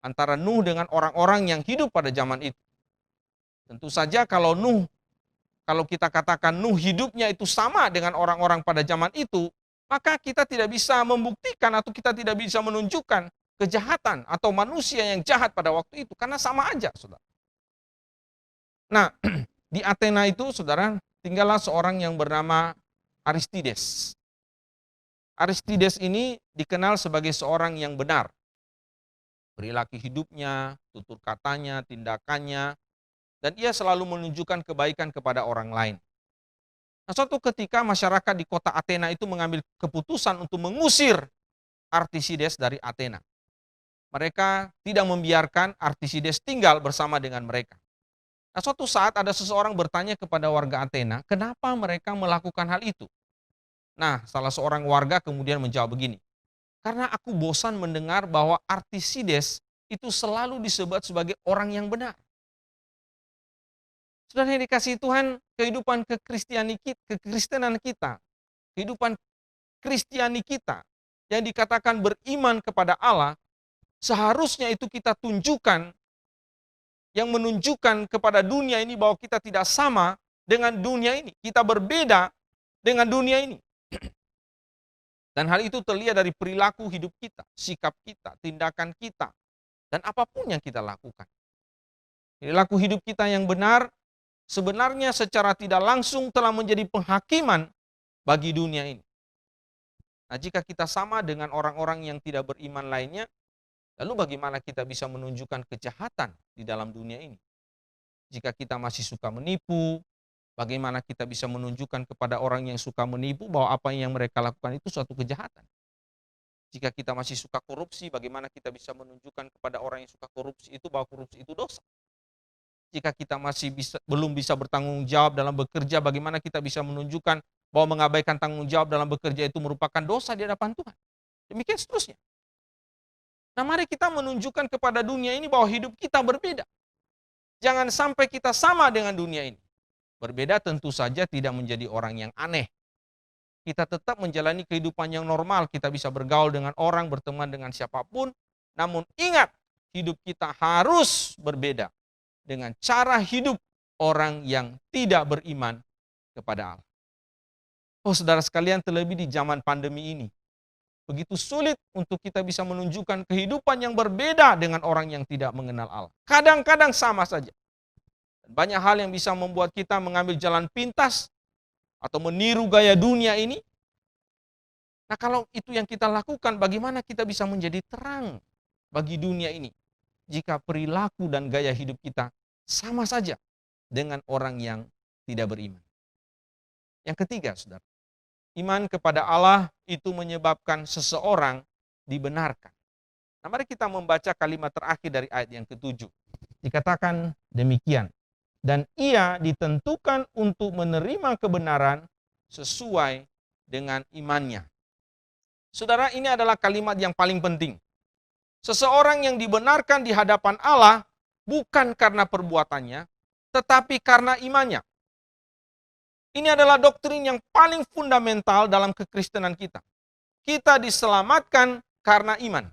antara Nuh dengan orang-orang yang hidup pada zaman itu. Tentu saja kalau kita katakan Nuh hidupnya itu sama dengan orang-orang pada zaman itu, maka kita tidak bisa membuktikan atau kita tidak bisa menunjukkan kejahatan atau manusia yang jahat pada waktu itu, karena sama aja, saudara. Nah, di Athena itu, saudara, tinggallah seorang yang bernama Aristides. Aristides ini dikenal sebagai seorang yang benar. Perilaku hidupnya, tutur katanya, tindakannya, dan ia selalu menunjukkan kebaikan kepada orang lain. Nah, suatu ketika masyarakat di kota Athena itu mengambil keputusan untuk mengusir Aristides dari Athena. Mereka tidak membiarkan Aristides tinggal bersama dengan mereka. Nah, suatu saat ada seseorang bertanya kepada warga Athena, kenapa mereka melakukan hal itu? Nah, salah seorang warga kemudian menjawab begini, karena aku bosan mendengar bahwa Aristides itu selalu disebut sebagai orang yang benar. Saudara yang dikasihi Tuhan, kehidupan kekristenan kita, kehidupan Kristiani kita yang dikatakan beriman kepada Allah, seharusnya itu kita tunjukkan, yang menunjukkan kepada dunia ini bahwa kita tidak sama dengan dunia ini. Kita berbeda dengan dunia ini. Dan hal itu terlihat dari perilaku hidup kita, sikap kita, tindakan kita, dan apapun yang kita lakukan. Perilaku hidup kita yang benar sebenarnya secara tidak langsung telah menjadi penghakiman bagi dunia ini. Nah, jika kita sama dengan orang-orang yang tidak beriman lainnya, lalu bagaimana kita bisa menunjukkan kejahatan di dalam dunia ini? Jika kita masih suka menipu, Bagaimana kita bisa menunjukkan kepada orang yang suka menipu bahwa apa yang mereka lakukan itu suatu kejahatan. Jika kita masih suka korupsi, bagaimana kita bisa menunjukkan kepada orang yang suka korupsi itu bahwa korupsi itu dosa? Jika kita masih belum bisa bertanggung jawab dalam bekerja, bagaimana kita bisa menunjukkan bahwa mengabaikan tanggung jawab dalam bekerja itu merupakan dosa di hadapan Tuhan? Demikian seterusnya. Nah, mari kita menunjukkan kepada dunia ini bahwa hidup kita berbeda. Jangan sampai kita sama dengan dunia ini. Berbeda tentu saja tidak menjadi orang yang aneh. Kita tetap menjalani kehidupan yang normal, kita bisa bergaul dengan orang, berteman dengan siapapun. Namun ingat, hidup kita harus berbeda dengan cara hidup orang yang tidak beriman kepada Allah. Oh saudara sekalian, terlebih di zaman pandemi ini, begitu sulit untuk kita bisa menunjukkan kehidupan yang berbeda dengan orang yang tidak mengenal Allah. Kadang-kadang sama saja. Banyak hal yang bisa membuat kita mengambil jalan pintas atau meniru gaya dunia ini. Nah, kalau itu yang kita lakukan, bagaimana kita bisa menjadi terang bagi dunia ini jika perilaku dan gaya hidup kita sama saja dengan orang yang tidak beriman? Yang ketiga, saudara, iman kepada Allah itu menyebabkan seseorang dibenarkan. Nah, mari kita membaca kalimat terakhir dari ayat yang ke-7. Dikatakan demikian, dan ia ditentukan untuk menerima kebenaran sesuai dengan imannya. Saudara, ini adalah kalimat yang paling penting. Seseorang yang dibenarkan di hadapan Allah bukan karena perbuatannya, tetapi karena imannya. Ini adalah doktrin yang paling fundamental dalam kekristenan kita. Kita diselamatkan karena iman.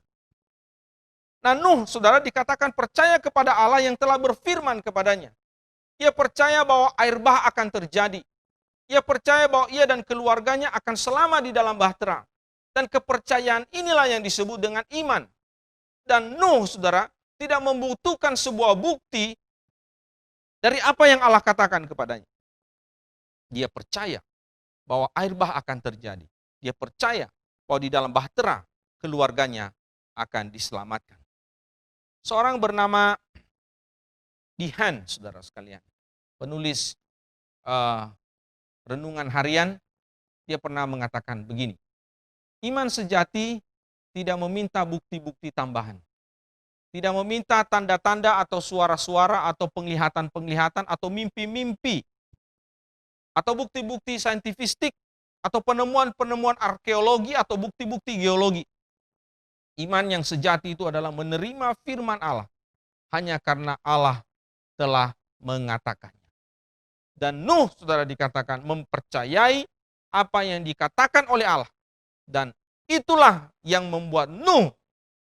Nah, Nuh, saudara, dikatakan percaya kepada Allah yang telah berfirman kepadanya. Ia percaya bahwa air bah akan terjadi. Ia percaya bahwa ia dan keluarganya akan selamat di dalam bahtera. Dan kepercayaan inilah yang disebut dengan iman. Dan Nuh, saudara, tidak membutuhkan sebuah bukti dari apa yang Allah katakan kepadanya. Dia percaya bahwa air bah akan terjadi. Dia percaya bahwa di dalam bahtera keluarganya akan diselamatkan. Seorang bernama Dihan, saudara sekalian, penulis renungan harian, dia pernah mengatakan begini, iman sejati tidak meminta bukti-bukti tambahan. Tidak meminta tanda-tanda atau suara-suara atau penglihatan-penglihatan atau mimpi-mimpi atau bukti-bukti saintifistik atau penemuan-penemuan arkeologi atau bukti-bukti geologi. Iman yang sejati itu adalah menerima firman Allah hanya karena Allah telah mengatakannya. Dan Nuh, saudara, dikatakan mempercayai apa yang dikatakan oleh Allah. Dan itulah yang membuat Nuh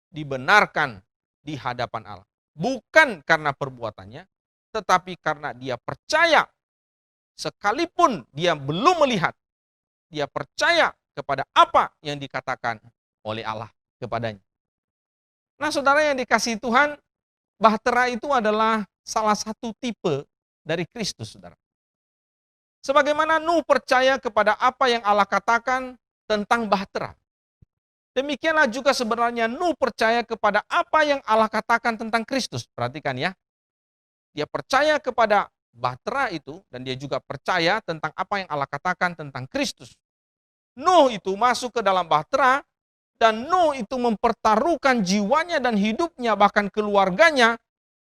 dibenarkan di hadapan Allah. Bukan karena perbuatannya, tetapi karena dia percaya. Sekalipun dia belum melihat, dia percaya kepada apa yang dikatakan oleh Allah kepadanya. Nah, saudara yang dikasihi Tuhan, bahtera itu adalah salah satu tipe dari Kristus, saudara. Sebagaimana Nuh percaya kepada apa yang Allah katakan tentang bahtera, demikianlah juga sebenarnya Nuh percaya kepada apa yang Allah katakan tentang Kristus. Perhatikan ya, dia percaya kepada bahtera itu dan dia juga percaya tentang apa yang Allah katakan tentang Kristus. Nuh itu masuk ke dalam bahtera dan Nuh itu mempertaruhkan jiwanya dan hidupnya bahkan keluarganya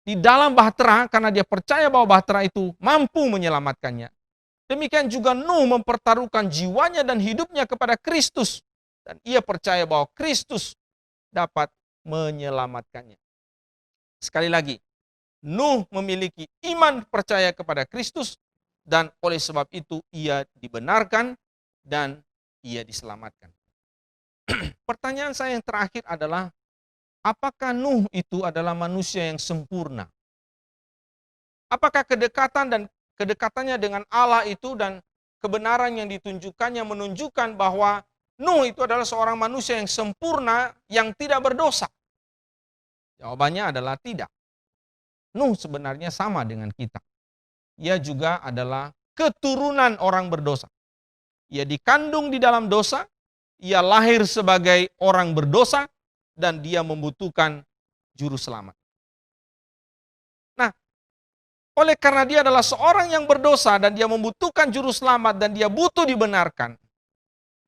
di dalam bahtera karena dia percaya bahwa bahtera itu mampu menyelamatkannya. Demikian juga Nuh mempertaruhkan jiwanya dan hidupnya kepada Kristus. Dan ia percaya bahwa Kristus dapat menyelamatkannya. Sekali lagi, Nuh memiliki iman percaya kepada Kristus dan oleh sebab itu ia dibenarkan dan ia diselamatkan. Pertanyaan saya yang terakhir adalah, apakah Nuh itu adalah manusia yang sempurna? Apakah kedekatannya dengan Allah itu dan kebenaran yang ditunjukkannya menunjukkan bahwa Nuh itu adalah seorang manusia yang sempurna yang tidak berdosa? Jawabannya adalah tidak. Nuh sebenarnya sama dengan kita. Ia juga adalah keturunan orang berdosa. Ia dikandung di dalam dosa, ia lahir sebagai orang berdosa, dan dia membutuhkan juru selamat. Nah, oleh karena dia adalah seorang yang berdosa dan dia membutuhkan juru selamat dan dia butuh dibenarkan.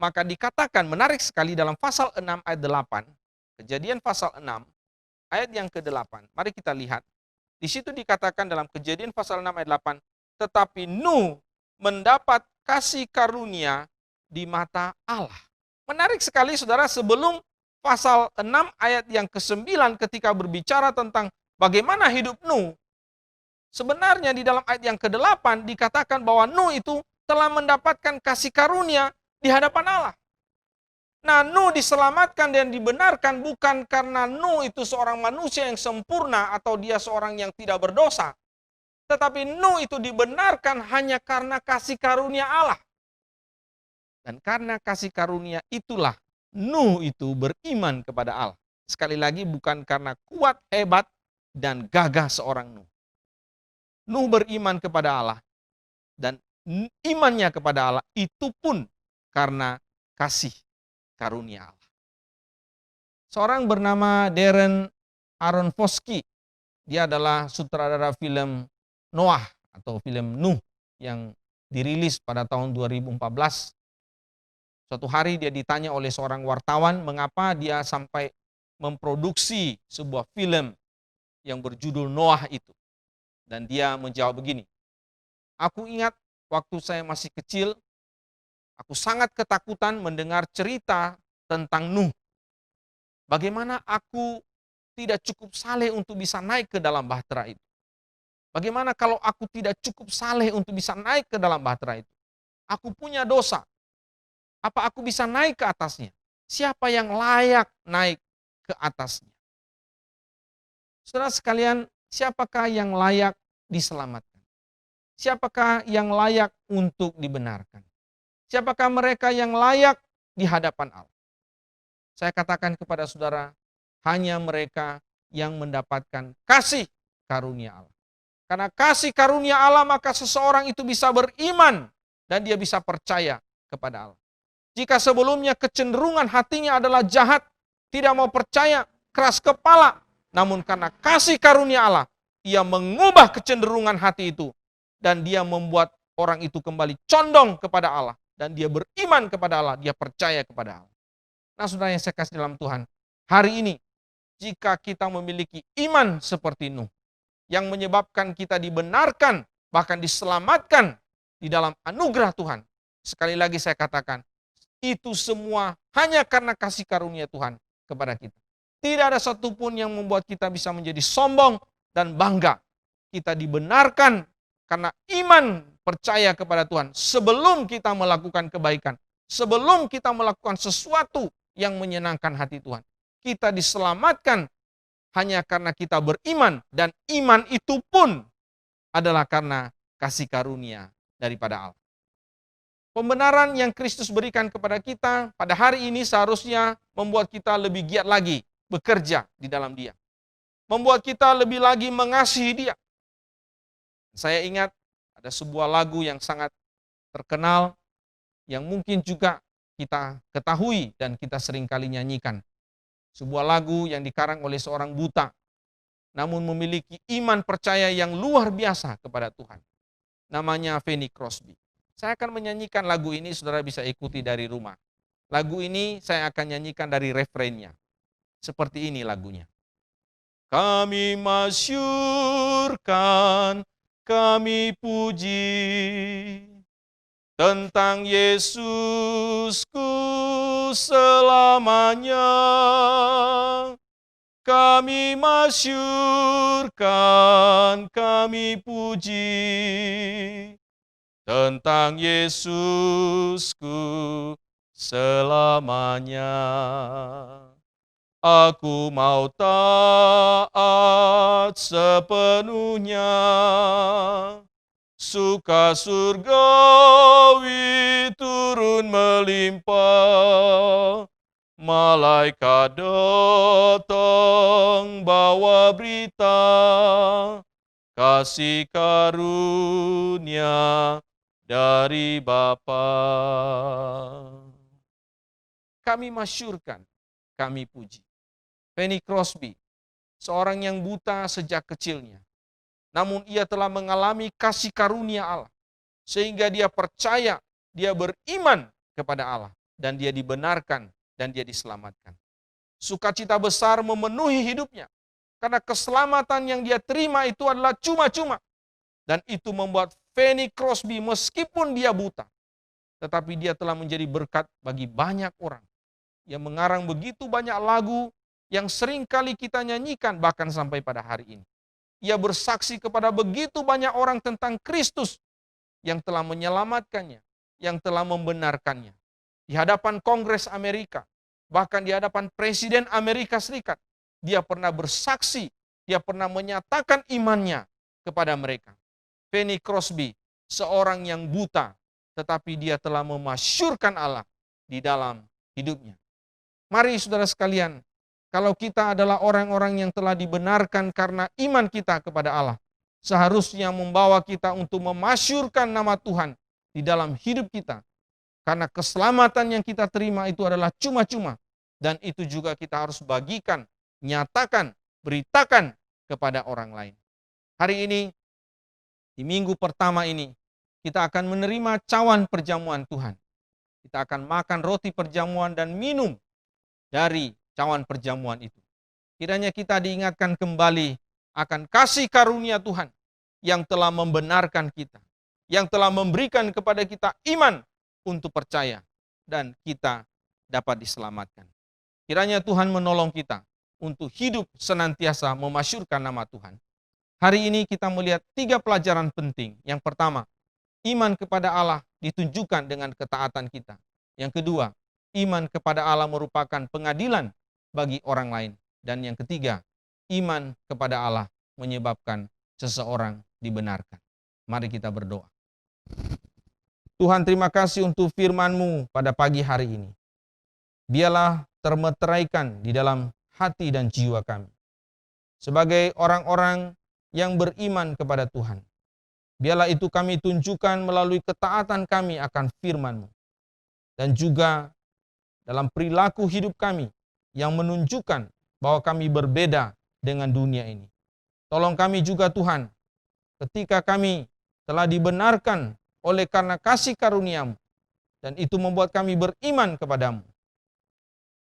Maka dikatakan menarik sekali dalam pasal 6 ayat 8. Kejadian pasal 6 ayat yang ke-8. Mari kita lihat. Di situ dikatakan dalam Kejadian pasal 6 ayat 8, tetapi Nuh mendapat kasih karunia di mata Allah. Menarik sekali saudara, sebelum pasal 6 ayat yang ke-9 ketika berbicara tentang bagaimana hidup Nuh, sebenarnya di dalam ayat yang ke-8 dikatakan bahwa Nuh itu telah mendapatkan kasih karunia di hadapan Allah. Nah, Nuh diselamatkan dan dibenarkan bukan karena Nuh itu seorang manusia yang sempurna atau dia seorang yang tidak berdosa. Tetapi Nuh itu dibenarkan hanya karena kasih karunia Allah. Dan karena kasih karunia itulah Nuh itu beriman kepada Allah. Sekali lagi bukan karena kuat, hebat, dan gagah seorang Nuh. Nuh beriman kepada Allah. Dan imannya kepada Allah itu pun karena kasih karunia Allah. Seorang bernama Darren Aronofsky, dia adalah sutradara film Noah atau film Nuh yang dirilis pada tahun 2014. Suatu hari dia ditanya oleh seorang wartawan mengapa dia sampai memproduksi sebuah film yang berjudul Noah itu. Dan dia menjawab begini, aku ingat waktu saya masih kecil, aku sangat ketakutan mendengar cerita tentang Nuh. Bagaimana aku tidak cukup saleh untuk bisa naik ke dalam bahtera itu. Bagaimana kalau aku tidak cukup saleh untuk bisa naik ke dalam bahtera itu. Aku punya dosa. Apa aku bisa naik ke atasnya? Siapa yang layak naik ke atasnya? Saudara sekalian, siapakah yang layak diselamatkan? Siapakah yang layak untuk dibenarkan? Siapakah mereka yang layak di hadapan Allah? Saya katakan kepada saudara, hanya mereka yang mendapatkan kasih karunia Allah. Karena kasih karunia Allah, maka seseorang itu bisa beriman dan dia bisa percaya kepada Allah. Jika sebelumnya kecenderungan hatinya adalah jahat, tidak mau percaya, keras kepala, namun karena kasih karunia Allah, ia mengubah kecenderungan hati itu dan dia membuat orang itu kembali condong kepada Allah. Dan dia beriman kepada Allah, dia percaya kepada Allah. Nah saudara yang saya kasih dalam Tuhan, hari ini jika kita memiliki iman seperti Nuh, yang menyebabkan kita dibenarkan, bahkan diselamatkan di dalam anugerah Tuhan. Sekali lagi saya katakan, itu semua hanya karena kasih karunia Tuhan kepada kita. Tidak ada satupun yang membuat kita bisa menjadi sombong dan bangga. Kita dibenarkan karena iman percaya kepada Tuhan sebelum kita melakukan kebaikan, sebelum kita melakukan sesuatu yang menyenangkan hati Tuhan. Kita diselamatkan hanya karena kita beriman dan iman itu pun adalah karena kasih karunia daripada Allah. Pembenaran yang Kristus berikan kepada kita pada hari ini seharusnya membuat kita lebih giat lagi bekerja di dalam Dia. Membuat kita lebih lagi mengasihi Dia. Saya ingat ada sebuah lagu yang sangat terkenal yang mungkin juga kita ketahui dan kita seringkali nyanyikan. Sebuah lagu yang dikarang oleh seorang buta, namun memiliki iman percaya yang luar biasa kepada Tuhan. Namanya Fanny Crosby. Saya akan menyanyikan lagu ini, saudara bisa ikuti dari rumah. Lagu ini saya akan nyanyikan dari refrainnya. Seperti ini lagunya. Kami masyurkan, kami puji tentang Yesusku selamanya. Kami masyurkan, kami puji tentang Yesusku selamanya. Aku mau taat sepenuhnya, suka surgawi turun melimpah, malaikat datang bawa berita, kasih karunia dari Bapa. Kami masyurkan, kami puji. Fanny Crosby, seorang yang buta sejak kecilnya. namun ia telah mengalami kasih karunia Allah. Sehingga dia percaya, dia beriman kepada Allah, dan dia dibenarkan, dan dia diselamatkan. Sukacita besar memenuhi hidupnya, karena keselamatan yang dia terima itu adalah cuma-cuma. Dan itu membuat Fanny Crosby, meskipun dia buta, tetapi dia telah menjadi berkat bagi banyak orang. Ia mengarang begitu banyak lagu yang sering kali kita nyanyikan bahkan sampai pada hari ini. Ia bersaksi kepada begitu banyak orang tentang Kristus yang telah menyelamatkannya, yang telah membenarkannya. Di hadapan Kongres Amerika, bahkan di hadapan Presiden Amerika Serikat, dia pernah bersaksi, dia pernah menyatakan imannya kepada mereka. Fanny Crosby, seorang yang buta, tetapi dia telah memasyurkan Allah di dalam hidupnya. Mari saudara sekalian, kalau kita adalah orang-orang yang telah dibenarkan karena iman kita kepada Allah, seharusnya membawa kita untuk memasyurkan nama Tuhan di dalam hidup kita. Karena keselamatan yang kita terima itu adalah cuma-cuma. Dan itu juga kita harus bagikan, nyatakan, beritakan kepada orang lain. Hari ini, di minggu pertama ini, kita akan menerima cawan perjamuan Tuhan. Kita akan makan roti perjamuan dan minum dari cawan perjamuan itu. Kiranya kita diingatkan kembali akan kasih karunia Tuhan yang telah membenarkan kita, yang telah memberikan kepada kita iman untuk percaya, dan kita dapat diselamatkan. Kiranya Tuhan menolong kita untuk hidup senantiasa memasyurkan nama Tuhan. Hari ini kita melihat 3 pelajaran penting. Yang pertama, iman kepada Allah ditunjukkan dengan ketaatan kita. Yang kedua, iman kepada Allah merupakan pengadilan bagi orang lain. Dan yang ketiga, iman kepada Allah menyebabkan seseorang dibenarkan. Mari kita berdoa. Tuhan, terima kasih untuk firman-Mu pada pagi hari ini. Biarlah termeteraikan di dalam hati dan jiwa kami. Sebagai orang-orang yang beriman kepada Tuhan, biarlah itu kami tunjukkan melalui ketaatan kami akan firman-Mu. Dan juga dalam perilaku hidup kami yang menunjukkan bahwa kami berbeda dengan dunia ini. Tolong kami juga Tuhan, ketika kami telah dibenarkan oleh karena kasih karunia-Mu, dan itu membuat kami beriman kepadamu.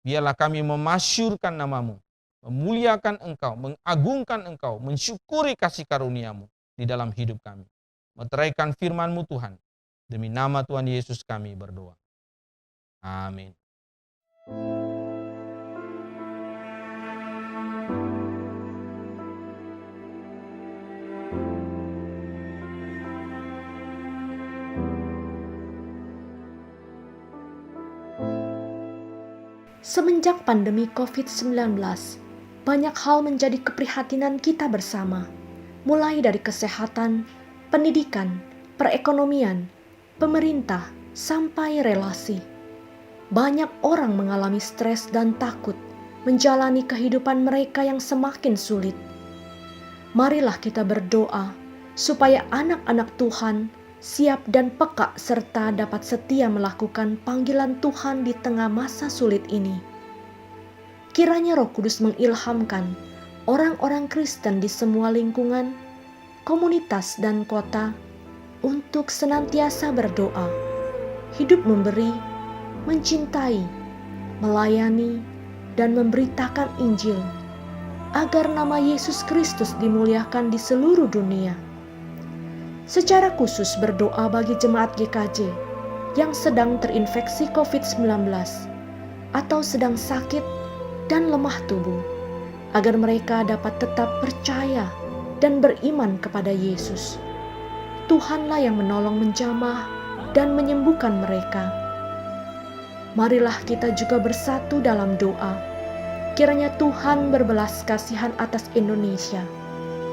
Biarlah kami memasyurkan nama-Mu, memuliakan Engkau, mengagungkan Engkau, mensyukuri kasih karunia-Mu di dalam hidup kami. Meteraikan firman-Mu Tuhan, demi nama Tuhan Yesus kami berdoa. Amin. Semenjak pandemi COVID-19, banyak hal menjadi keprihatinan kita bersama, mulai dari kesehatan, pendidikan, perekonomian, pemerintah, sampai relasi. Banyak orang mengalami stres dan takut menjalani kehidupan mereka yang semakin sulit. Marilah kita berdoa supaya anak-anak Tuhan siap dan peka serta dapat setia melakukan panggilan Tuhan di tengah masa sulit ini. Kiranya Roh Kudus mengilhamkan orang-orang Kristen di semua lingkungan, komunitas dan kota untuk senantiasa berdoa, hidup memberi, mencintai, melayani, dan memberitakan Injil, agar nama Yesus Kristus dimuliakan di seluruh dunia. Secara khusus berdoa bagi jemaat GKJ yang sedang terinfeksi COVID-19 atau sedang sakit dan lemah tubuh, agar mereka dapat tetap percaya dan beriman kepada Yesus. Tuhanlah yang menolong menjamah dan menyembuhkan mereka. Marilah kita juga bersatu dalam doa. Kiranya Tuhan berbelas kasihan atas Indonesia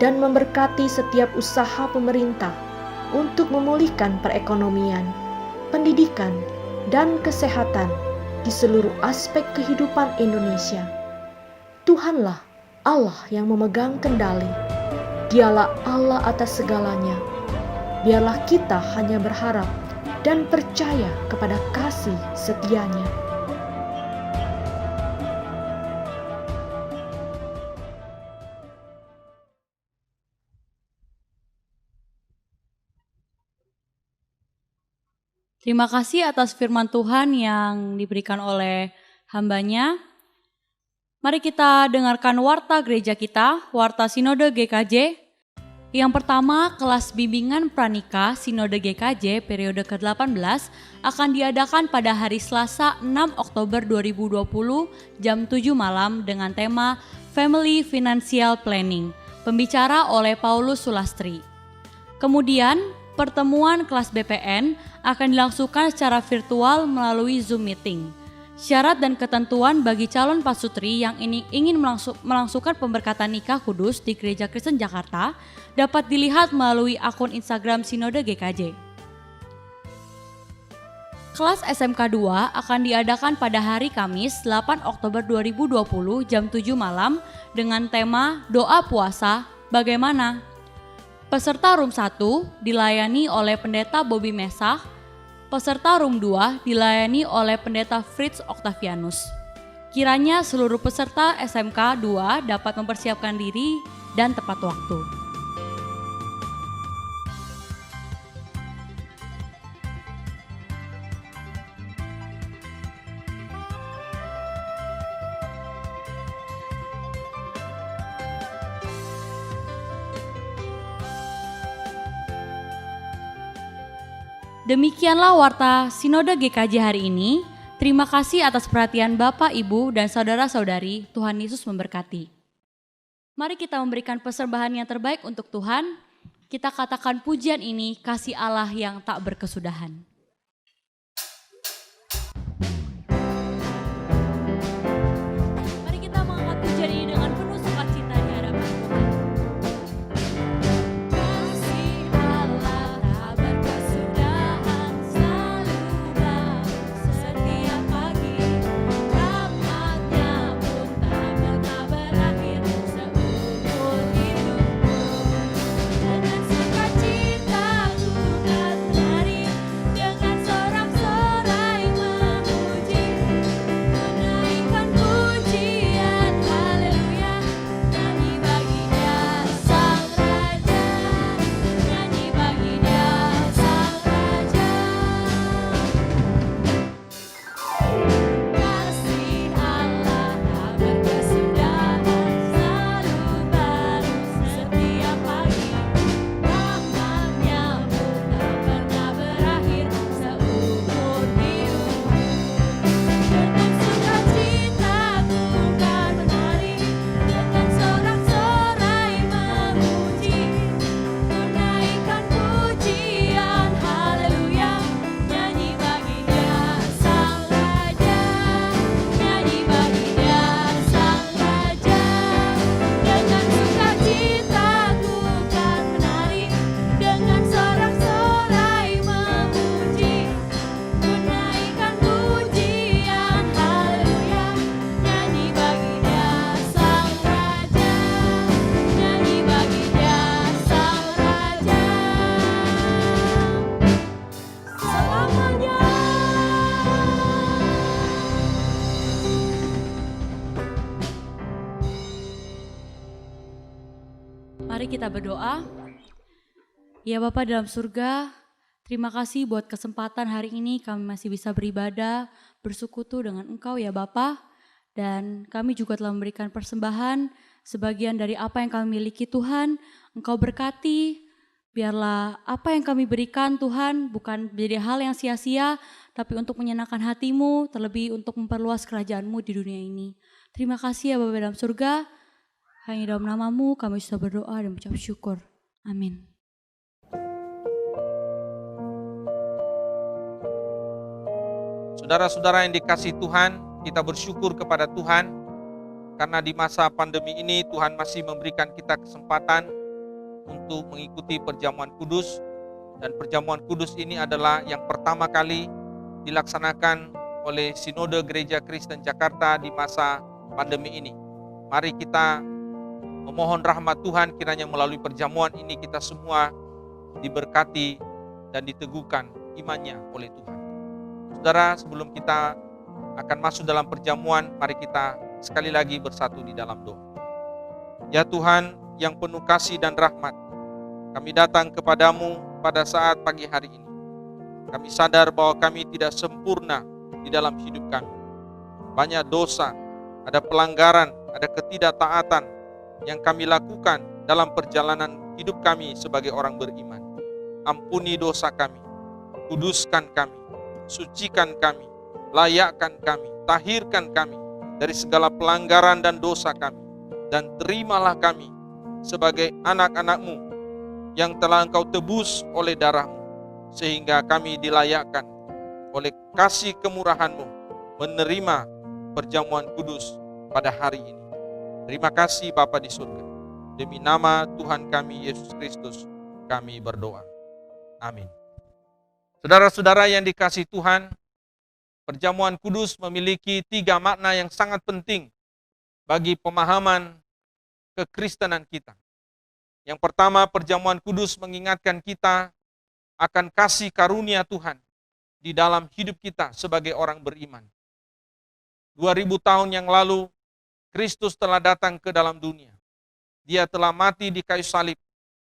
dan memberkati setiap usaha pemerintah untuk memulihkan perekonomian, pendidikan, dan kesehatan di seluruh aspek kehidupan Indonesia. Tuhanlah Allah yang memegang kendali. Dialah Allah atas segalanya. Biarlah kita hanya berharap dan percaya kepada kasih setia-Nya. Terima kasih atas firman Tuhan yang diberikan oleh hambanya. Mari kita dengarkan warta gereja kita, warta Sinode GKJ. Yang pertama, kelas bimbingan pranikah Sinode GKJ periode ke-18 akan diadakan pada hari Selasa 6 Oktober 2020 jam 7 malam dengan tema Family Financial Planning. Pembicara oleh Paulus Sulastri. Kemudian, pertemuan kelas BPN akan dilangsungkan secara virtual melalui Zoom meeting. Syarat dan ketentuan bagi calon pasutri yang ingin melangsungkan pemberkatan nikah kudus di Gereja Kristen Jakarta dapat dilihat melalui akun Instagram Sinode GKJ. Kelas SMK 2 akan diadakan pada hari Kamis 8 Oktober 2020 jam 7 malam dengan tema Doa Puasa Bagaimana? Peserta Room 1 dilayani oleh Pendeta Bobby Mesah, peserta Room 2 dilayani oleh Pendeta Fritz Octavianus. Kiranya seluruh peserta SMK 2 dapat mempersiapkan diri dan tepat waktu. Demikianlah warta Sinode GKJ hari ini. Terima kasih atas perhatian Bapak, Ibu, dan saudara-saudari. Tuhan Yesus memberkati. Mari kita memberikan persembahan yang terbaik untuk Tuhan. Kita katakan pujian ini kasih Allah yang tak berkesudahan. Mari kita mengangkat pujian ini dengan penuh sukacita di hadapan Tuhan. Mari kita berdoa. Ya Bapa dalam surga, terima kasih buat kesempatan hari ini kami masih bisa beribadah, bersekutu dengan Engkau ya Bapa. Dan kami juga telah memberikan persembahan, sebagian dari apa yang kami miliki Tuhan. Engkau berkati, biarlah apa yang kami berikan Tuhan bukan menjadi hal yang sia-sia, tapi untuk menyenangkan hati-Mu, terlebih untuk memperluas kerajaan-Mu di dunia ini. Terima kasih ya Bapa dalam surga. Hanya dalam nama-Mu kami sudah berdoa dan mengucap syukur. Amin. Saudara-saudara yang dikasihi Tuhan, kita bersyukur kepada Tuhan karena di masa pandemi ini Tuhan masih memberikan kita kesempatan untuk mengikuti perjamuan kudus. Dan perjamuan kudus ini adalah yang pertama kali dilaksanakan oleh Sinode Gereja Kristen Jakarta di masa pandemi ini. Mari kita memohon rahmat Tuhan, kiranya melalui perjamuan ini kita semua diberkati dan diteguhkan imannya oleh Tuhan. Saudara, sebelum kita akan masuk dalam perjamuan, mari kita sekali lagi bersatu di dalam doa. Ya Tuhan yang penuh kasih dan rahmat, kami datang kepadamu pada saat pagi hari ini. Kami sadar bahwa kami tidak sempurna di dalam hidup kami. Banyak dosa, ada pelanggaran, ada ketidaktaatan yang kami lakukan dalam perjalanan hidup kami sebagai orang beriman. Ampuni dosa kami, kuduskan kami, sucikan kami, layakkan kami, tahirkan kami dari segala pelanggaran dan dosa kami, dan terimalah kami sebagai anak-anak-Mu yang telah Engkau tebus oleh darah-Mu, sehingga kami dilayakkan oleh kasih kemurahan-Mu menerima perjamuan kudus pada hari ini. Terima kasih Bapa di surga. Demi nama Tuhan kami Yesus Kristus kami berdoa. Amin. Saudara-saudara yang dikasihi Tuhan, perjamuan kudus memiliki 3 makna yang sangat penting bagi pemahaman kekristenan kita. Yang pertama, perjamuan kudus mengingatkan kita akan kasih karunia Tuhan di dalam hidup kita sebagai orang beriman. 2000 tahun yang lalu, Kristus telah datang ke dalam dunia. Dia telah mati di kayu salib,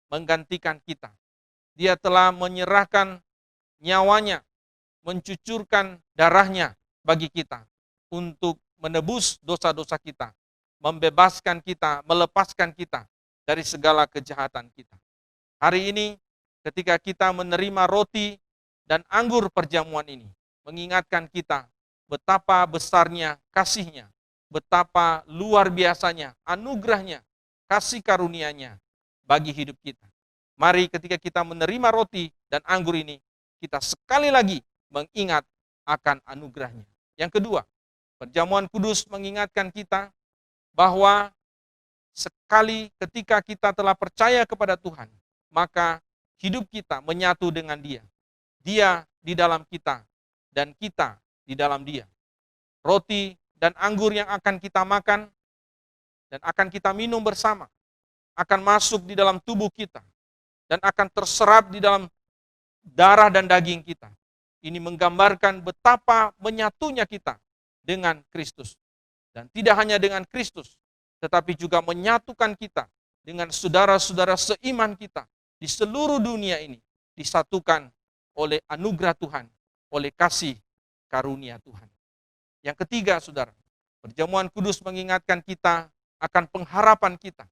menggantikan kita. Dia telah menyerahkan nyawanya, mencucurkan darahnya bagi kita untuk menebus dosa-dosa kita, membebaskan kita, melepaskan kita dari segala kejahatan kita. Hari ini ketika kita menerima roti dan anggur perjamuan ini, mengingatkan kita betapa besarnya kasih-Nya, betapa luar biasanya anugerah-Nya, kasih karunia-Nya bagi hidup kita. Mari ketika kita menerima roti dan anggur ini, kita sekali lagi mengingat akan anugerah-Nya. Yang kedua, perjamuan kudus mengingatkan kita bahwa sekali ketika kita telah percaya kepada Tuhan, maka hidup kita menyatu dengan Dia. Dia di dalam kita dan kita di dalam Dia. Roti dan anggur yang akan kita makan dan akan kita minum bersama akan masuk di dalam tubuh kita dan akan terserap di dalam darah dan daging kita. Ini menggambarkan betapa menyatunya kita dengan Kristus. Dan tidak hanya dengan Kristus, tetapi juga menyatukan kita dengan saudara-saudara seiman kita di seluruh dunia ini, disatukan oleh anugerah Tuhan, oleh kasih karunia Tuhan. Yang ketiga, saudara, perjamuan kudus mengingatkan kita akan pengharapan kita.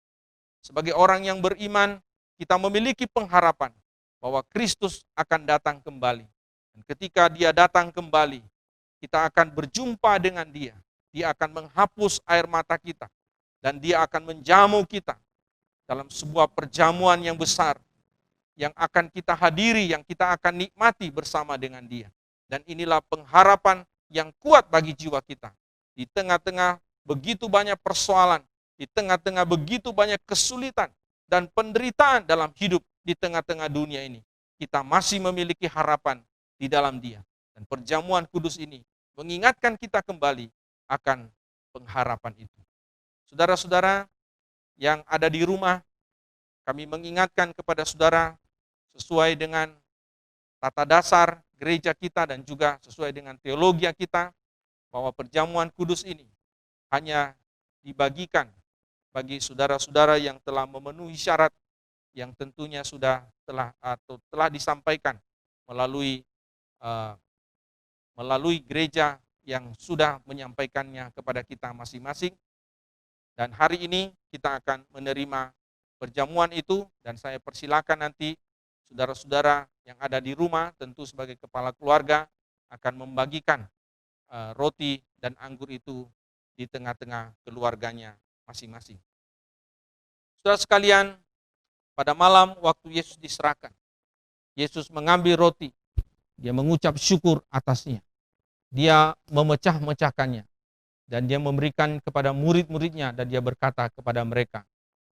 Sebagai orang yang beriman, kita memiliki pengharapan bahwa Kristus akan datang kembali. Dan ketika Dia datang kembali, kita akan berjumpa dengan Dia. Dia akan menghapus air mata kita. Dan Dia akan menjamu kita dalam sebuah perjamuan yang besar yang akan kita hadiri, yang kita akan nikmati bersama dengan Dia. Dan inilah pengharapan yang kuat bagi jiwa kita. Di tengah-tengah begitu banyak persoalan, di tengah-tengah begitu banyak kesulitan dan penderitaan dalam hidup di tengah-tengah dunia ini, kita masih memiliki harapan di dalam Dia. Dan perjamuan kudus ini mengingatkan kita kembali akan pengharapan itu. Saudara-saudara yang ada di rumah, kami mengingatkan kepada saudara sesuai dengan tata dasar gereja kita dan juga sesuai dengan teologi kita, bahwa perjamuan kudus ini hanya dibagikan bagi saudara-saudara yang telah memenuhi syarat yang tentunya telah disampaikan melalui gereja yang sudah menyampaikannya kepada kita masing-masing. Dan hari ini kita akan menerima perjamuan itu, dan saya persilakan nanti saudara-saudara yang ada di rumah, tentu sebagai kepala keluarga, akan membagikan roti dan anggur itu di tengah-tengah keluarganya masing-masing. Saudara sekalian, pada malam waktu Yesus diserahkan, Yesus mengambil roti, Dia mengucap syukur atasnya, Dia memecah-mecahkannya, dan Dia memberikan kepada murid-muridnya, dan Dia berkata kepada mereka,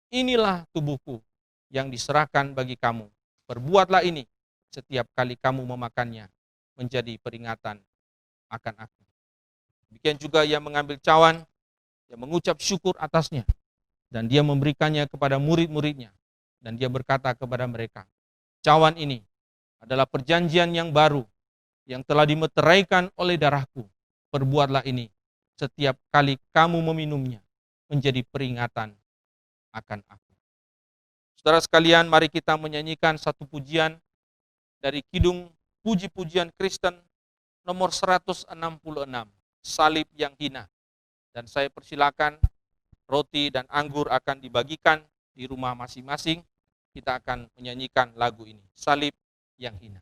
inilah tubuhku yang diserahkan bagi kamu, perbuatlah ini setiap kali kamu memakannya, menjadi peringatan akan aku. Demikian juga Ia mengambil cawan, Dia mengucap syukur atasnya, dan Dia memberikannya kepada murid-muridnya, dan Dia berkata kepada mereka, cawan ini adalah perjanjian yang baru yang telah dimeteraikan oleh darahku. Perbuatlah ini setiap kali kamu meminumnya, menjadi peringatan akan aku. Saudara sekalian, mari kita menyanyikan satu pujian dari Kidung puji-pujian Kristen nomor 166, salib yang hina. Dan saya persilakan roti dan anggur akan dibagikan di rumah masing-masing. Kita akan menyanyikan lagu ini, salib yang hina.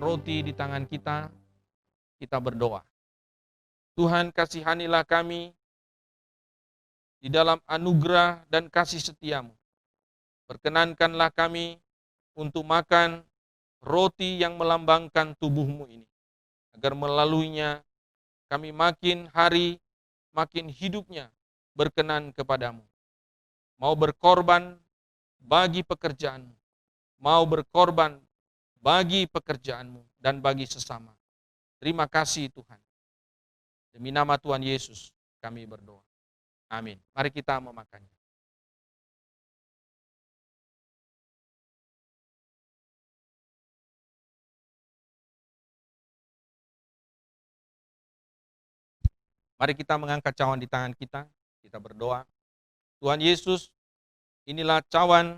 Roti di tangan kita, kita berdoa. Tuhan, kasihanilah kami di dalam anugerah dan kasih setiamu. Perkenankanlah kami untuk makan roti yang melambangkan tubuhmu ini, agar melaluinya kami makin hari, makin hidupnya berkenan kepadamu. Mau berkorban bagi pekerjaanmu, mau berkorban bagi pekerjaanmu dan bagi sesama. Terima kasih Tuhan. Demi nama Tuhan Yesus kami berdoa. Amin. Mari kita memakannya. Mari kita mengangkat cawan di tangan kita. Kita berdoa. Tuhan Yesus, inilah cawan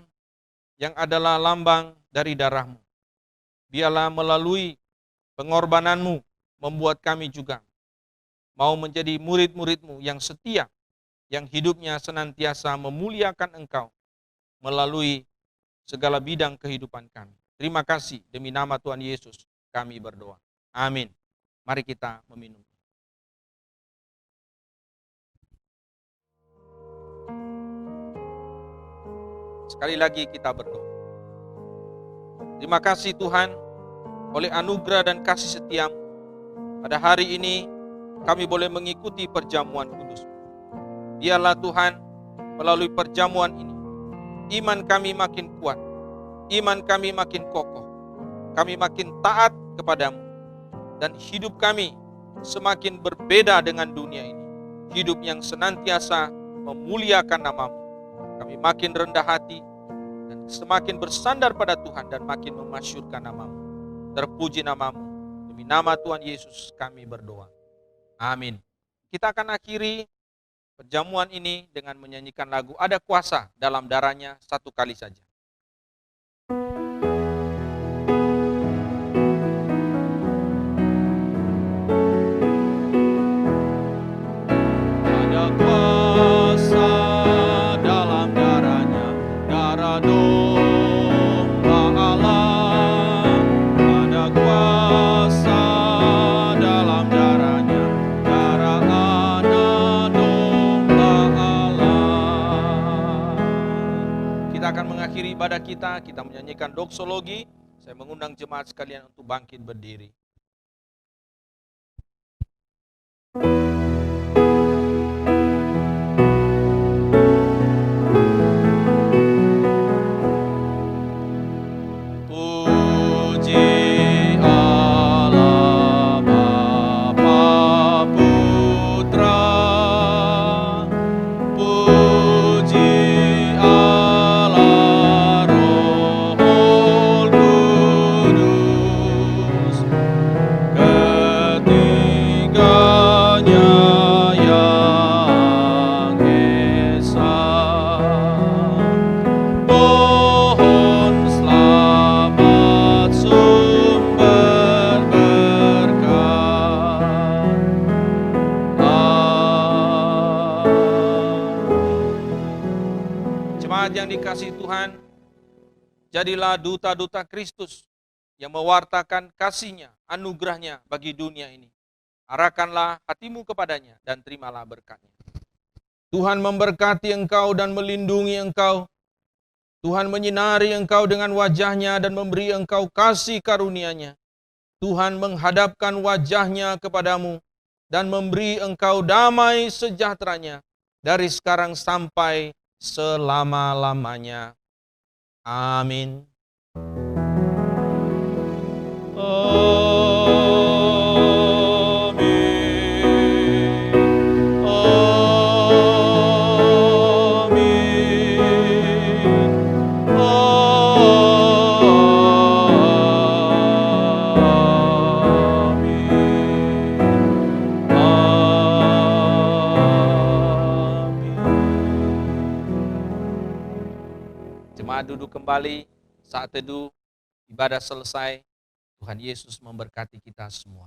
yang adalah lambang dari darah-Mu. Biarlah melalui pengorbananmu membuat kami juga mau menjadi murid-murid-Mu yang setia, yang hidupnya senantiasa memuliakan Engkau melalui segala bidang kehidupan kami. Terima kasih, demi nama Tuhan Yesus kami berdoa. Amin. Mari kita meminum. Sekali lagi kita berdoa. Terima kasih Tuhan, oleh anugerah dan kasih setiamu, pada hari ini kami boleh mengikuti perjamuan kudus. Biarlah Tuhan, melalui perjamuan ini, iman kami makin kuat, iman kami makin kokoh, kami makin taat kepadamu, dan hidup kami semakin berbeda dengan dunia ini. Hidup yang senantiasa memuliakan namamu. Kami makin rendah hati, dan semakin bersandar pada Tuhan, dan makin memasyurkan namamu. Terpuji namamu. Demi nama Tuhan Yesus kami berdoa. Amin. Kita akan akhiri perjamuan ini dengan menyanyikan lagu Ada Kuasa Dalam Darahnya satu kali saja. Ada kuasa dalam darahnya, darah domba Allah. Ada kuasa dalam darahnya, darah anak domba Allah. Kita akan mengakhiri ibadah kita menyanyikan doksologi. Saya mengundang jemaat sekalian untuk bangkit berdiri. Jadilah duta-duta Kristus yang mewartakan kasih-Nya, anugerah-Nya bagi dunia ini. Arahkanlah hatimu kepadanya dan terimalah berkat-Nya. Tuhan memberkati engkau dan melindungi engkau. Tuhan menyinari engkau dengan wajah-Nya dan memberi engkau kasih karunia-Nya. Tuhan menghadapkan wajah-Nya kepadamu dan memberi engkau damai sejahtera-Nya dari sekarang sampai selama-lamanya. Amin. Jemaat duduk kembali, saat teduh, ibadah selesai. Tuhan Yesus memberkati kita semua.